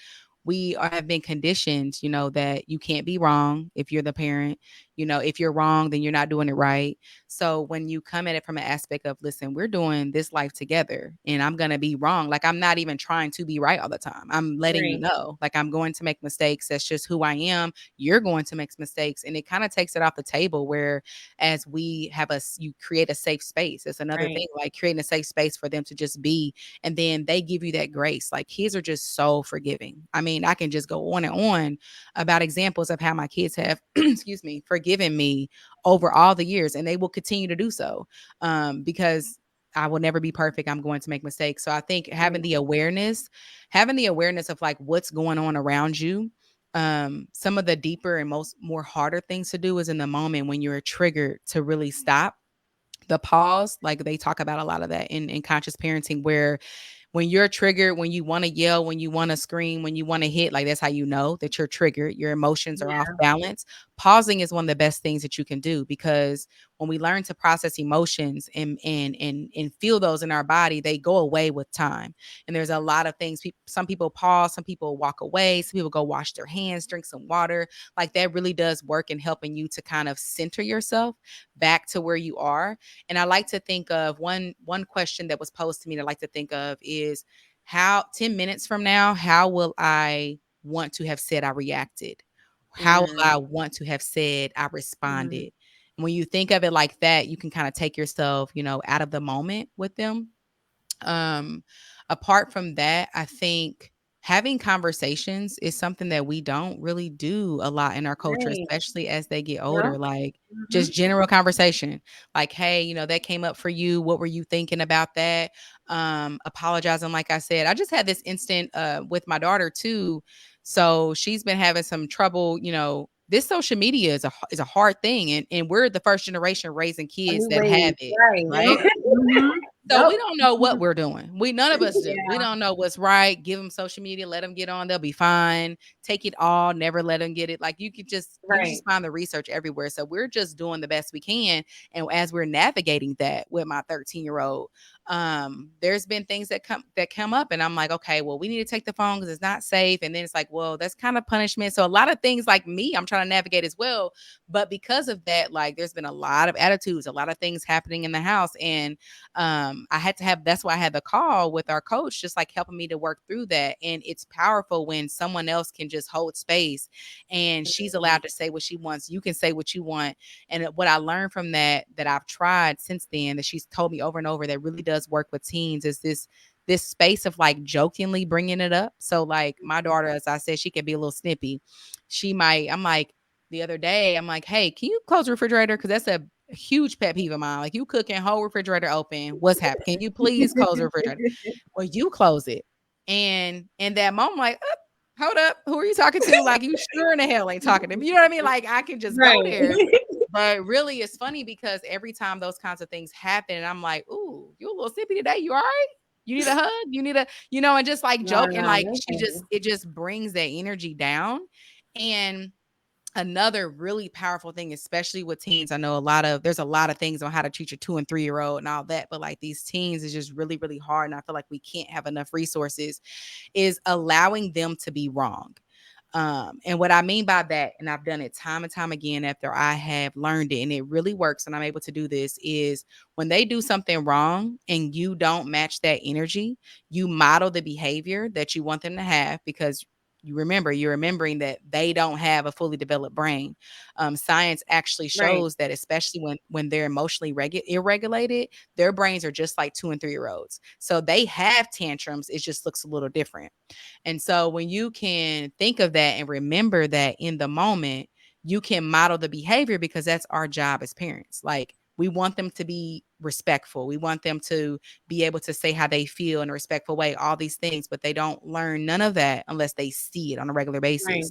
Speaker 4: have been conditioned, that you can't be wrong if you're the parent. If you're wrong, then you're not doing it right. So when you come at it from an aspect of, listen, we're doing this life together and I'm going to be wrong. Like I'm not even trying to be right all the time. I'm letting you
Speaker 2: Right.
Speaker 4: know, like I'm going to make mistakes. That's just who I am. You're going to make mistakes. And it kind of takes it off the table, where as you create a safe space. It's another
Speaker 2: Right.
Speaker 4: thing, like creating a safe space for them to just be, and then they give you that grace. Like kids are just so forgiving. I mean, I can just go on and on about examples of how my kids have, excuse me, forgiven me over all the years, and they will continue to do so, because I will never be perfect. I'm going to make mistakes. So I think
Speaker 2: Right.
Speaker 4: having the awareness of like what's going on around you. Some of the deeper and more harder things to do is in the moment when you're triggered, to really stop, the pause. Like they talk about a lot of that in conscious parenting, where when you're triggered, when you want to yell, when you want to scream, when you want to hit, like that's how you know that you're triggered, your emotions are off
Speaker 3: Yeah.
Speaker 4: balance. Pausing is one of the best things that you can do, because when we learn to process emotions and feel those in our body, they go away with time. And there's a lot of things. Some people pause, some people walk away, some people go wash their hands, drink some water. Like that really does work in helping you to kind of center yourself back to where you are. And I like to think of one question that was posed to me that I like to think of is, how 10 minutes from now, how will I want to have said I reacted? How will
Speaker 2: Mm.
Speaker 4: I want to have said I
Speaker 3: Mm.
Speaker 4: responded? And when you think of it like that, you can kind of take yourself, out of the moment with them. Um, Apart from that, I think having conversations is something that we don't really do a lot in our culture,
Speaker 3: Right.
Speaker 4: especially as they get
Speaker 3: Yeah.
Speaker 4: older. Like
Speaker 3: Hmm.
Speaker 4: just general conversation. Like, hey, that came up for you. What were you thinking about that? Apologizing, like I said. I just had this instant with my daughter too. So she's been having some trouble, this social media is a hard thing, and we're the first generation raising
Speaker 2: A
Speaker 4: kids
Speaker 2: new
Speaker 4: that have
Speaker 2: wave,
Speaker 4: it,
Speaker 2: right?
Speaker 4: right?
Speaker 3: Hmm.
Speaker 4: So we
Speaker 3: Yep.
Speaker 4: don't know what we're doing. None of us do. We
Speaker 3: Yeah.
Speaker 4: don't know what's right. Give them social media, let them get on. They'll be fine. Take it all. Never let them get it. Like you just
Speaker 2: Right.
Speaker 4: find the research everywhere. So we're just doing the best we can. And as we're navigating that with my 13-year-old, there's been things that come up, and I'm like, okay, well, we need to take the phone because it's not safe. And then it's like, well, that's kind of punishment. So a lot of things like me, I'm trying to navigate as well. But because of that, like there's been a lot of attitudes, a lot of things happening in the house, and I had to have that's why I had the call with our coach, just like helping me to work through that. And it's powerful when someone else can just hold space and she's allowed to say what she wants. You can say what you want. And what I learned from that I've tried since then, that she's told me over and over, that really does work with teens, is this space of like jokingly bringing it up. So like my daughter, as I said, she can be a little snippy. I'm like, the other day, I'm like, hey, can you close the refrigerator? Because that's a huge pet peeve of mine. Like, you cooking, whole refrigerator open. What's happening? Can you please close the refrigerator? Well, you close it. And in that moment, like, hold up, who are you talking to? Like, you sure in the hell ain't talking to me. You know what I mean? Like, I can just go
Speaker 2: Right.
Speaker 4: there. But really, it's funny because every time those kinds of things happen, and I'm like, ooh, you a little sippy today. You all right? You need a hug? You need and just like
Speaker 2: No,
Speaker 4: joke. And
Speaker 2: no,
Speaker 4: like,
Speaker 2: listen.
Speaker 4: it just brings that energy down. And another really powerful thing, especially with teens, I know there's a lot of things on how to teach a 2 and 3 year old and all that, but like these teens is just really, really hard. And I feel like we can't have enough resources, is allowing them to be wrong. And what I mean by that, and I've done it time and time again after I have learned it, and it really works, and I'm able to do this, is when they do something wrong and you don't match that energy, you model the behavior that you want them to have, because you're remembering that they don't have a fully developed brain. Science actually
Speaker 2: Right.
Speaker 4: shows that, especially when they're emotionally irregulated, their brains are just like 2 and 3 year olds. So they have tantrums. It just looks a little different. And so when you can think of that and remember that in the moment, you can model the behavior, because that's our job as parents. Like, we want them to be respectful. We want them to be able to say how they feel in a respectful way, all these things, but they don't learn none of that unless they see it on a regular
Speaker 2: Right.
Speaker 4: basis.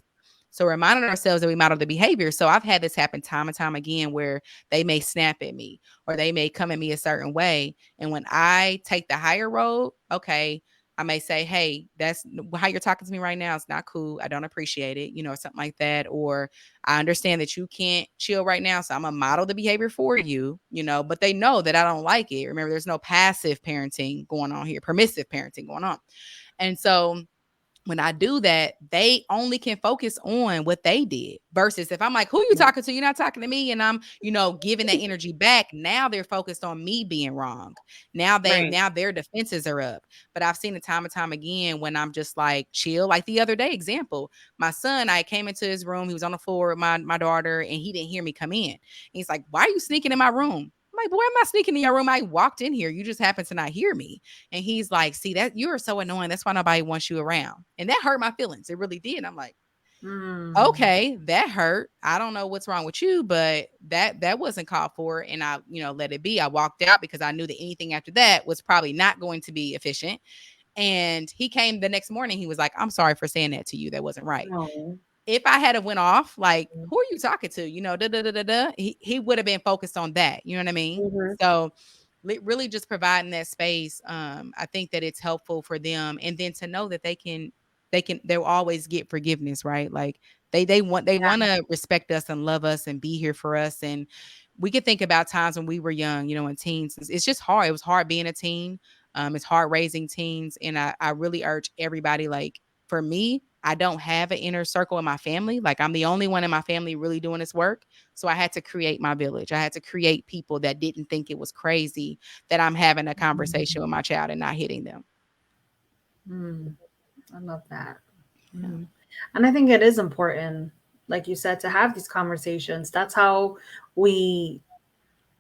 Speaker 4: So reminding ourselves that we model the behavior. So I've had this happen time and time again, where they may snap at me or they may come at me a certain way. And when I take the higher road, okay, I may say, hey, that's how you're talking to me right now. It's not cool. I don't appreciate it, something like that. Or I understand that you can't chill right now. So I'm going to model the behavior for you, but they know that I don't like it. Remember, there's no passive parenting going on here, permissive parenting going on. And so when I do that, they only can focus on what they did, versus if I'm like, who you talking to? You're not talking to me. And I'm, giving that energy back. Now they're focused on me being wrong.
Speaker 2: Right.
Speaker 4: Now their defenses are up. But I've seen it time and time again when I'm just like chill. Like the other day, example, my son, I came into his room. He was on the floor with my daughter, and he didn't hear me come in. And he's like, why are you sneaking in my room? I'm like, boy, I'm not sneaking in your room. I walked in here. You just happen to not hear me. And he's like, see, that you are so annoying. That's why nobody wants you around. And that hurt my feelings. It really did. I'm like,
Speaker 3: Mm.
Speaker 4: okay, that hurt. I don't know what's wrong with you, but that wasn't called for. And I, let it be. I walked out because I knew that anything after that was probably not going to be efficient. And he came the next morning. He was like, I'm sorry for saying that to you. That wasn't right.
Speaker 2: No.
Speaker 4: If I had went off, like, who are you talking to? Da da da da da. He would have been focused on that. You know what I mean?
Speaker 2: Mhm.
Speaker 4: So really just providing that space. I think that it's helpful for them, and then to know that they'll always get forgiveness, right? Like they want to respect us and love us and be here for us. And we could think about times when we were young, in teens. It's just hard. It was hard being a teen. It's hard raising teens. And I really urge everybody, like, for me, I don't have an inner circle in my family. Like, I'm the only one in my family really doing this work. So I had to create my village. I had to create people that didn't think it was crazy that I'm having a conversation with my child and not hitting them.
Speaker 3: Mm. I love that.
Speaker 4: Yeah.
Speaker 3: Mhm. And I think it is important, like you said, to have these conversations. We,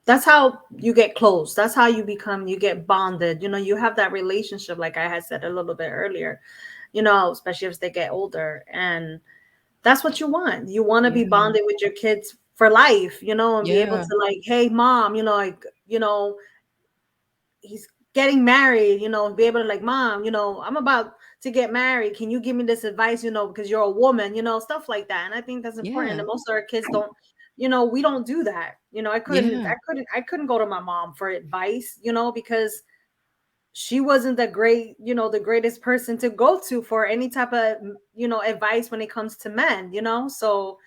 Speaker 3: that's how you get close. That's how you get bonded. You have that relationship, like I had said a little bit earlier. especially as they get older. And that's what you want. You want to be
Speaker 4: Yeah.
Speaker 3: bonded with your kids for life, and be able
Speaker 4: Yeah.
Speaker 3: to like, hey mom, he's getting married, and be able to like, mom, I'm about to get married. Can you give me this advice, because you're a woman, stuff like that. And I think that's important.
Speaker 4: Yeah.
Speaker 3: And most of our kids don't, we don't do that.
Speaker 4: Yeah.
Speaker 3: I couldn't go to my mom for advice, because she wasn't the greatest person to go to for any type of, advice when it comes to men, so,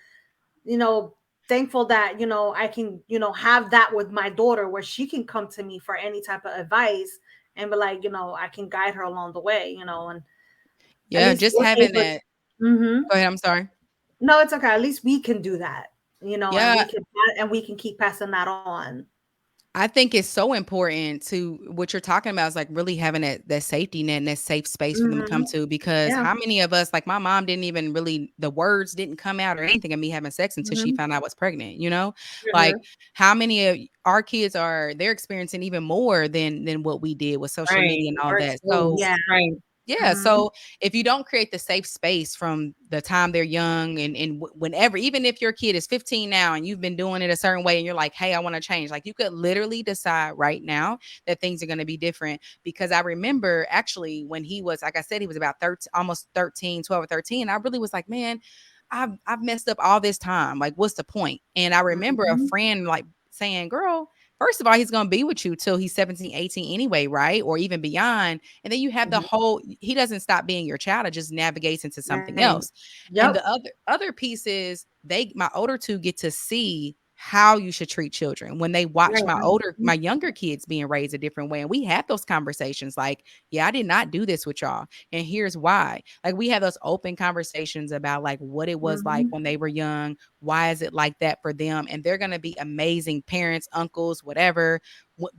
Speaker 3: you know, thankful that, I can, have that with my daughter where she can come to me for any type of advice and be like, I can guide her along the way, and at
Speaker 4: Yeah.
Speaker 3: least
Speaker 4: Just
Speaker 3: we're
Speaker 4: having
Speaker 3: able
Speaker 4: that.
Speaker 3: to, mm-hmm.
Speaker 4: Go ahead. I'm sorry.
Speaker 3: No, it's okay. At least we can do that,
Speaker 4: Yeah.
Speaker 3: and we can keep passing that on.
Speaker 4: I think it's so important to what you're talking about is like really having that safety net and that safe space for them to come
Speaker 3: Mm-hmm.
Speaker 4: to, because
Speaker 3: Yeah.
Speaker 4: how many of us, like my mom didn't even really, the words didn't come out or anything of me having sex until she
Speaker 3: Mm-hmm.
Speaker 4: found out I was pregnant, you know? Like
Speaker 3: Mm-hmm.
Speaker 4: how many of our kids they're experiencing even more than what we did with social
Speaker 2: Right.
Speaker 4: media and all
Speaker 2: Our
Speaker 4: that. So
Speaker 2: experience.
Speaker 3: Yeah.
Speaker 2: Right.
Speaker 4: yeah.
Speaker 3: Mm-hmm.
Speaker 4: So if you don't create the safe space from the time they're young and whenever, even if your kid is 15 now and you've been doing it a certain way and you're like, hey, I want to change, like you could literally decide right now that things are going to be different. Because I remember actually when he was, like I said, he was about 13, almost 13, 12 or 13. I really was like, man, I've messed up all this time. Like, what's the point? And I remember a
Speaker 3: Mm-hmm.
Speaker 4: friend like saying, girl, first of all, he's going to be with you till he's 17, 18 anyway, right? Or even beyond. And then you have the
Speaker 3: Mm-hmm.
Speaker 4: whole, he doesn't stop being your child. It just navigates into something
Speaker 3: Right.
Speaker 4: else. And
Speaker 3: Yep.
Speaker 4: the other piece is my older two get to see how you should treat children when they watch
Speaker 2: Right.
Speaker 3: Mm-hmm.
Speaker 4: my younger kids being raised a different way. And we have those conversations like, yeah, I did not do this with y'all. And here's why. Like we have those open conversations about like what it was like
Speaker 3: Mm-hmm.
Speaker 4: when they were young. Why is it like that for them? And they're going to be amazing parents, uncles, whatever,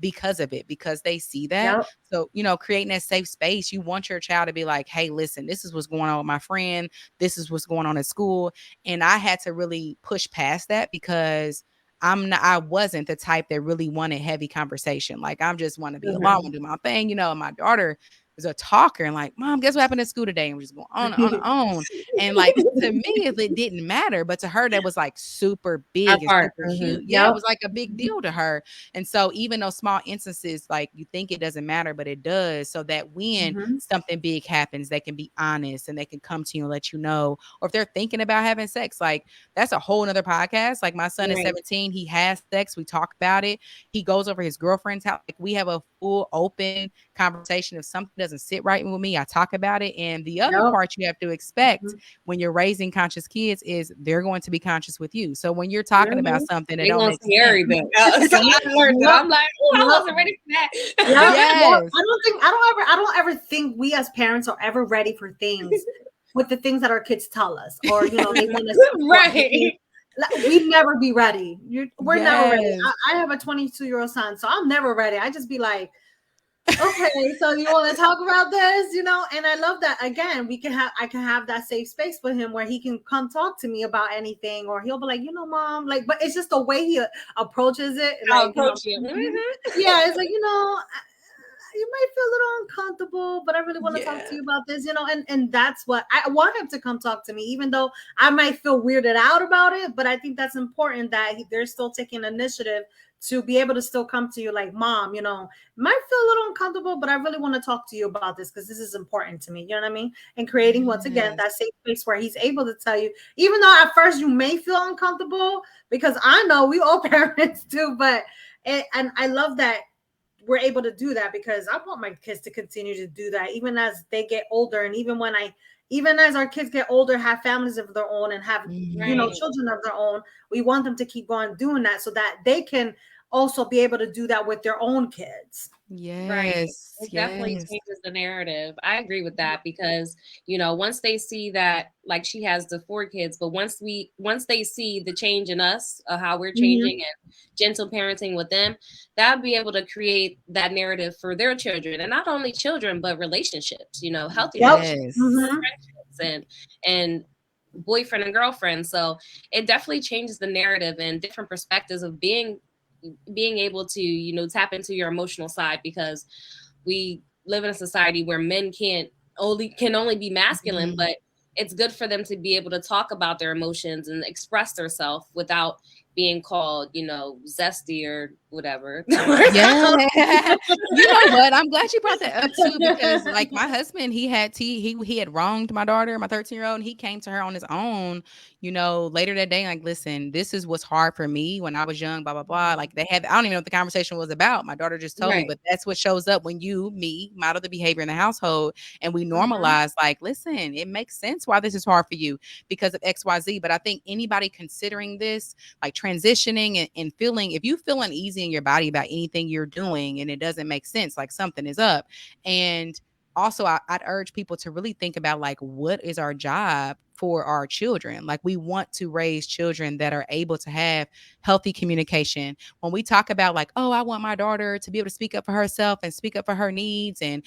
Speaker 4: because of it, because they see that.
Speaker 3: Yep.
Speaker 4: So, creating that safe space, you want your child to be like, hey, listen, this is what's going on with my friend. This is what's going on at school. And I had to really push past that because I wasn't the type that really wanted heavy conversation. Like I'm just want to be alone
Speaker 3: Mm-hmm.
Speaker 4: and do my thing. And my daughter is a talker and like, mom, guess what happened at school today? And we're just going on and on and on. And like to me, it didn't matter. But to her, that was like super
Speaker 2: Our
Speaker 4: big and
Speaker 2: part.
Speaker 4: super
Speaker 2: Mm-hmm.
Speaker 4: huge. Yeah, it
Speaker 3: Yep.
Speaker 4: was like a big deal to her. And so even those small instances, like you think it doesn't matter, but it does. So that when
Speaker 3: Mm-hmm.
Speaker 4: something big happens, they can be honest and they can come to you and let you know. Or if they're thinking about having sex, like that's a whole nother podcast. Like my son is
Speaker 2: Right.
Speaker 4: 17. He has sex. We talk about it. He goes over his girlfriend's house. Like we have a full open conversation. If something doesn't sit right with me, I talk about it. And the other
Speaker 3: Yep.
Speaker 4: part you have to expect when you're raising conscious kids is they're going to be conscious with you. So when you're talking
Speaker 3: Mm-hmm.
Speaker 4: about something that
Speaker 2: They
Speaker 4: don't
Speaker 2: gonna
Speaker 4: make
Speaker 2: see
Speaker 4: sense,
Speaker 2: everything. So I learned that.
Speaker 3: Yep.
Speaker 2: I'm like, oh, I
Speaker 3: Yep.
Speaker 2: wasn't ready for
Speaker 3: Yep.
Speaker 2: that.
Speaker 3: Well,
Speaker 4: yes,
Speaker 3: I don't ever think we as parents are ever ready for things with the things that our kids tell us, or they want us to what behave.
Speaker 2: Right.
Speaker 3: We never be ready. We're never ready.
Speaker 4: yes,
Speaker 3: I have a 22-year-old son, so I'm never ready. I just be like, okay, so you want to talk about this, and I love that. Again, I can have that safe space for him where he can come talk to me about anything, or he'll be like, mom, like, but it's just the way he approaches it,
Speaker 2: I'll
Speaker 3: like,
Speaker 2: approach you. Mm-hmm.
Speaker 3: yeah, it's like, you might feel a little uncomfortable, but I really want to talk to
Speaker 4: yeah,
Speaker 3: you about this, and that's what I want him to come talk to me, even though I might feel weirded out about it. But I think that's important that they're still taking initiative to be able to still come to you like, mom, might feel a little uncomfortable, but I really want to talk to you about this because this is important to me. You know what I mean? And creating, once again,
Speaker 4: yes,
Speaker 3: that safe space where he's able to tell you, even though at first you may feel uncomfortable, because I know we all parents do, but and I love that we're able to do that, because I want my kids to continue to do that even as they get older, and even as our kids get older, have families of their own and have
Speaker 4: mhm,
Speaker 2: Right.
Speaker 3: children of their own. We want them to keep on doing that so that they can also be able to do that with their own kids.
Speaker 2: Right.
Speaker 4: yes,
Speaker 2: It definitely
Speaker 4: yes,
Speaker 2: changes the narrative. I agree with that because, once they see that, like she has the 4 kids, but once they see the change in us, how we're
Speaker 3: Mm-hmm.
Speaker 2: changing and gentle parenting with them, that'll be able to create that narrative for their children, and not only children, but relationships, healthy
Speaker 3: Yep.
Speaker 2: relationships,
Speaker 3: Mm-hmm.
Speaker 4: yes,
Speaker 2: friendships, and boyfriend and girlfriend. So it definitely changes the narrative and different perspectives of being able to tap into your emotional side, because we live in a society where men can't only be masculine,
Speaker 4: Mhm.
Speaker 2: but it's good for them to be able to talk about their emotions and express themselves without being called, zesty or whatever.
Speaker 4: Yeah. You know what? I'm glad you brought that up too because like my husband, he had wronged my daughter, my 13-year-old, and he came to her on his own, later that day, like, listen, this is what's hard for me when I was young, blah, blah, blah. Like I don't even know what the conversation was about. My daughter just told me,
Speaker 2: Right.
Speaker 4: but that's what shows up when me, model the behavior in the household and we
Speaker 3: Mhm.
Speaker 4: normalize, like, listen, it makes sense why this is hard for you because of XYZ. But I think anybody considering this, like transitioning and feeling, if you feel uneasy in your body about anything you're doing and it doesn't make sense, like something is up. And also I'd urge people to really think about like what is our job for our children. Like we want to raise children that are able to have healthy communication. When we talk about like, oh, I want my daughter to be able to speak up for herself and speak up for her needs and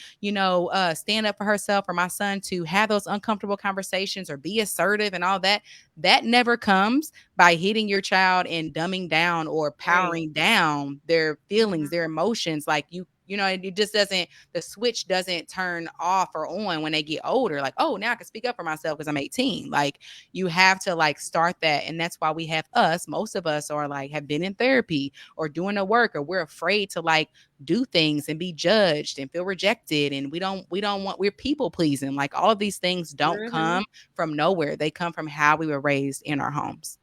Speaker 4: stand up for herself, or my son to have those uncomfortable conversations or be assertive and all that, that never comes by hitting your child and dumbing down or
Speaker 2: Right.
Speaker 4: powering down their feelings,
Speaker 3: Mhm.
Speaker 4: their emotions. Like it just doesn't, the switch doesn't turn off or on when they get older. Like, oh, now I can speak up for myself because I'm 18. Like you have to like start that. And that's why we have most of us are like, have been in therapy or doing the work, or we're afraid to like do things and be judged and feel rejected. And we're people pleasing. Like all of these things don't
Speaker 2: Mm-hmm.
Speaker 4: come from nowhere. They come from how we were raised in our homes.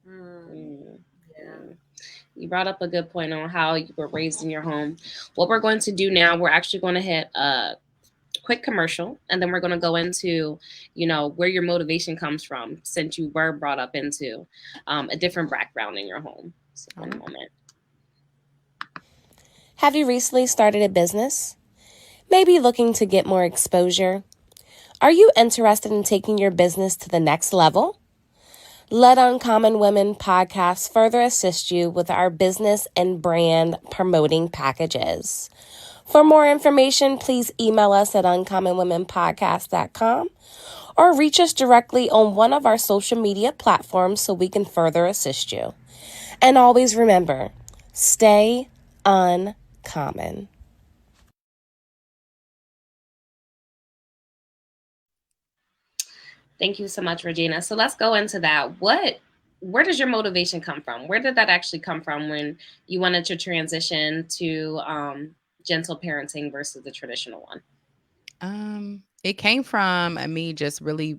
Speaker 3: Mm.
Speaker 2: Mm.
Speaker 3: Yeah.
Speaker 2: Mm. You brought up a good point on how you were raised in your home. What we're going to do now, we're actually going to hit a quick commercial, and then we're going to go into, where your motivation comes from since you were brought up into a different background in your home. So
Speaker 4: All
Speaker 2: one
Speaker 4: right.
Speaker 2: moment.
Speaker 5: Have you recently started a business? Maybe looking to get more exposure? Are you interested in taking your business to the next level? Let Uncommon Women podcast further assist you with our business and brand promoting packages. For more information, please email us at uncommonwomenpodcast.com or reach us directly on one of our social media platforms so we can further assist you. And always remember, stay uncommon.
Speaker 2: Thank you so much, Regina. So let's go into that. Where does your motivation come from? Where did that actually come from when you wanted to transition to gentle parenting versus the traditional one?
Speaker 4: It came from me just really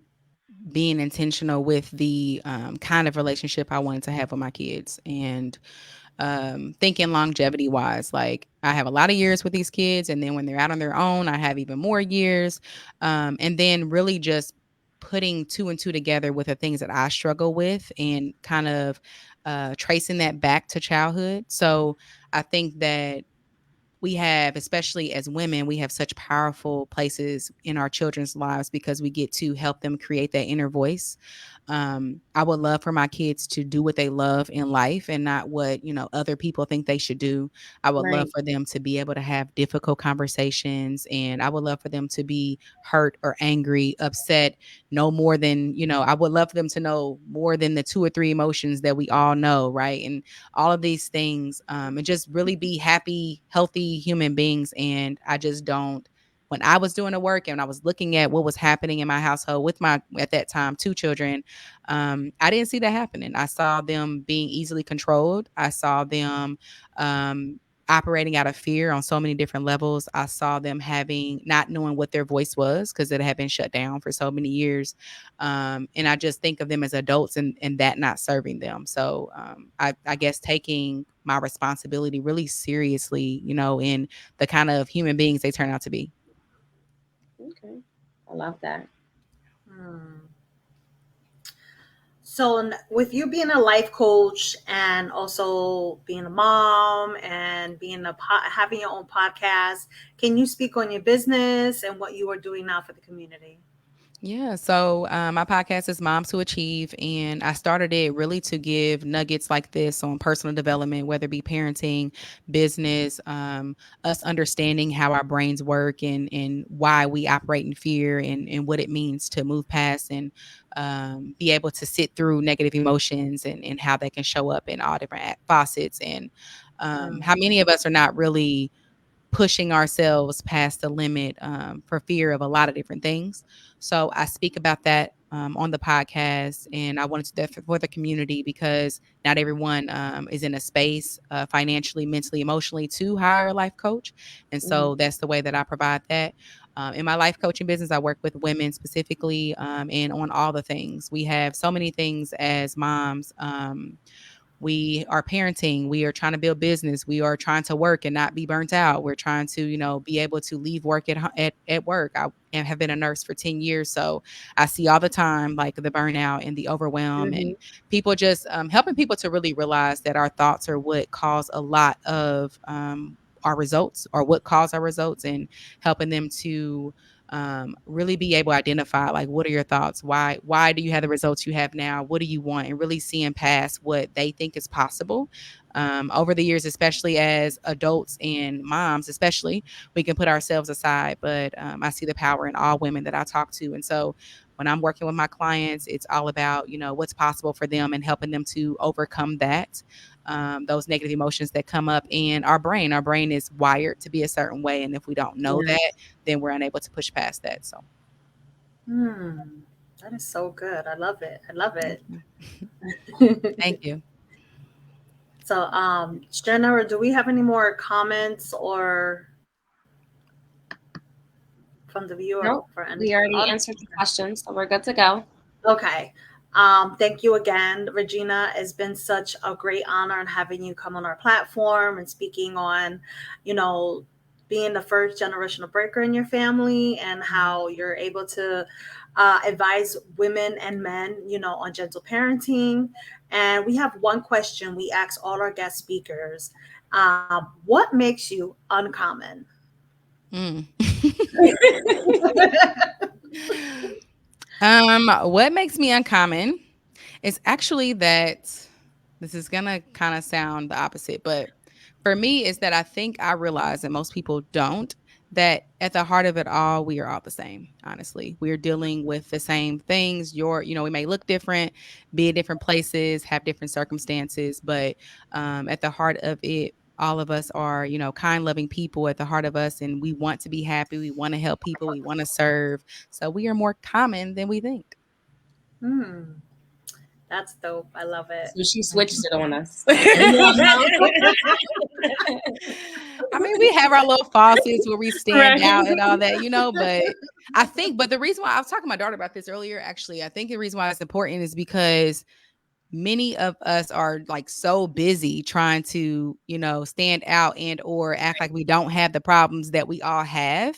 Speaker 4: being intentional with the kind of relationship I wanted to have with my kids, and thinking longevity wise. Like I have a lot of years with these kids, and then when they're out on their own, I have even more years. And then really just putting two and two together with the things that I struggle with, and kind of tracing that back to childhood. So I think that we have, especially as women, we have such powerful places in our children's lives because we get to help them create that inner voice. I would love for my kids to do what they love in life and not what, other people think they should do. I would love
Speaker 2: Right.
Speaker 4: for them to be able to have difficult conversations, and I would love for them to be hurt or angry, upset, no more than, I would love for them to know more than the two or three emotions that we all know, right? And all of these things, and just really be happy, healthy human beings. And I just don't. When I was doing the work and I was looking at what was happening in my household with my, at that time, two children, I didn't see that happening. I saw them being easily controlled. I saw them um, operating out of fear on so many different levels. I saw them not knowing what their voice was because it had been shut down for so many years. And I just think of them as adults, and that not serving them. So I guess taking my responsibility really seriously, in the kind of human beings they turn out to be.
Speaker 2: Okay. I love that.
Speaker 3: Hmm. So, with you being a life coach and also being a mom and being having your own podcast, can you speak on your business and what you are doing now for the community?
Speaker 4: Yeah. So my podcast is Moms Who Achieve, and I started it really to give nuggets like this on personal development, whether it be parenting, business, us understanding how our brains work, and why we operate in fear, and what it means to move past and be able to sit through negative emotions, and how they can show up in all different facets, and how many of us are not really pushing ourselves past the limit for fear of a lot of different things. So I speak about that on the podcast, and I wanted to do that for the community because not everyone is in a space financially, mentally, emotionally to hire a life coach. And so that's the way that I provide that. In my life coaching business, I work with women specifically and on all the things. We have so many things as moms. We are parenting. We are trying to build business. We are trying to work and not be burnt out. We're trying to, be able to leave work at work. I have been a nurse for 10 years. So I see all the time, like the burnout and the overwhelm and people just helping people to really realize that our thoughts are what cause a lot of our results or what cause our results, and helping them to really be able to identify, like, what are your thoughts? Why do you have the results you have now? What do you want? And really seeing past what they think is possible. Over the years, especially as adults and moms, especially, we can put ourselves aside, but I see the power in all women that I talk to. And so when I'm working with my clients, it's all about, what's possible for them and helping them to overcome that. Those negative emotions that come up in our brain is wired to be a certain way. And if we don't know that, then we're unable to push past that. So.
Speaker 3: That is so good. I love it.
Speaker 4: Thank you.
Speaker 3: So, Jenna, do we have any more comments or from the viewer?
Speaker 2: Nope, we already answered the questions, so we're good to go.
Speaker 3: Okay. Thank you again, Regina. It's been such a great honor in having you come on our platform and speaking on, being the first generational breaker in your family and how you're able to advise women and men, on gentle parenting. And we have one question we ask all our guest speakers. What makes you uncommon?
Speaker 4: What makes me uncommon is actually that this is going to kind of sound the opposite, but for me is that I think I realize that most people don't, that at the heart of it all, we are all the same. Honestly, we're dealing with the same things. We may look different, be in different places, have different circumstances, but at the heart of it, all of us are, kind, loving people at the heart of us. And we want to be happy. We want to help people. We want to serve. So we are more common than we think.
Speaker 3: That's dope. I love it.
Speaker 2: So she switched it on us.
Speaker 4: I mean, we have our little faucets where we stand out and all that, but the reason why I was talking to my daughter about this earlier, actually, I think the reason why it's important is because many of us are like so busy trying to, stand out and or act like we don't have the problems that we all have.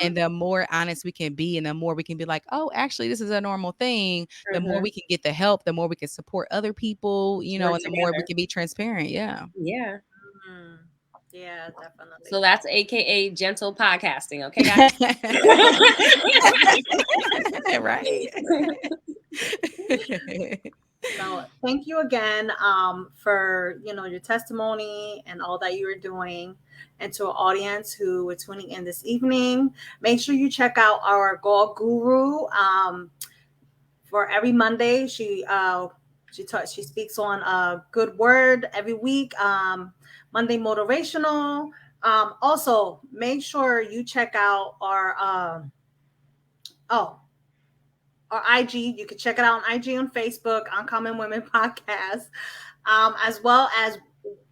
Speaker 4: And the more honest we can be and the more we can be like, oh, actually, this is a normal thing, the more we can get the help, the more we can support other people, and the more we can be transparent. Yeah.
Speaker 2: Yeah.
Speaker 3: Yeah, definitely.
Speaker 2: So that's AKA gentle podcasting. Okay, guys?
Speaker 4: Right.
Speaker 3: So thank you again for your testimony and all that you are doing, and to our audience who are tuning in this evening. Make sure you check out our Goal Guru. For every Monday, she speaks on a good word every week. Monday motivational. Also, make sure you check out our IG. You can check it out on IG, on Facebook, Uncommon Women Podcast, as well as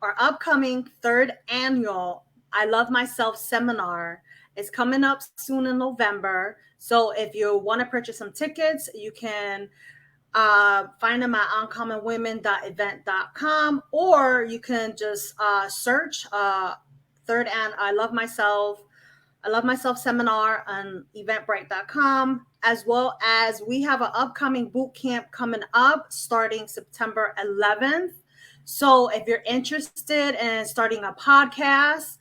Speaker 3: our upcoming 3rd annual I Love Myself seminar is coming up soon in November. So if you want to purchase some tickets, you can find them at uncommonwomen.event.com, or you can just search 3rd and I Love Myself seminar on eventbrite.com, as well as we have an upcoming boot camp coming up starting September 11th. So if you're interested in starting a podcast,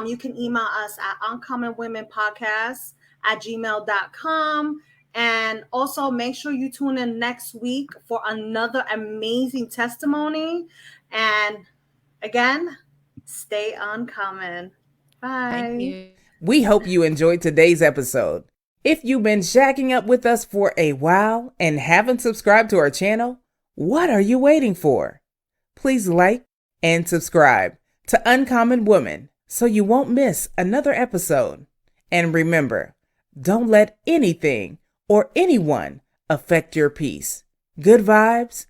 Speaker 3: you can email us at uncommonwomenpodcast@gmail.com. And also make sure you tune in next week for another amazing testimony. And again, stay uncommon. Bye.
Speaker 4: Thank you.
Speaker 1: We hope you enjoyed today's episode. If you've been shacking up with us for a while and haven't subscribed to our channel, what are you waiting for? Please like and subscribe to Uncommon Woman so you won't miss another episode. And remember, don't let anything or anyone affect your peace. Good vibes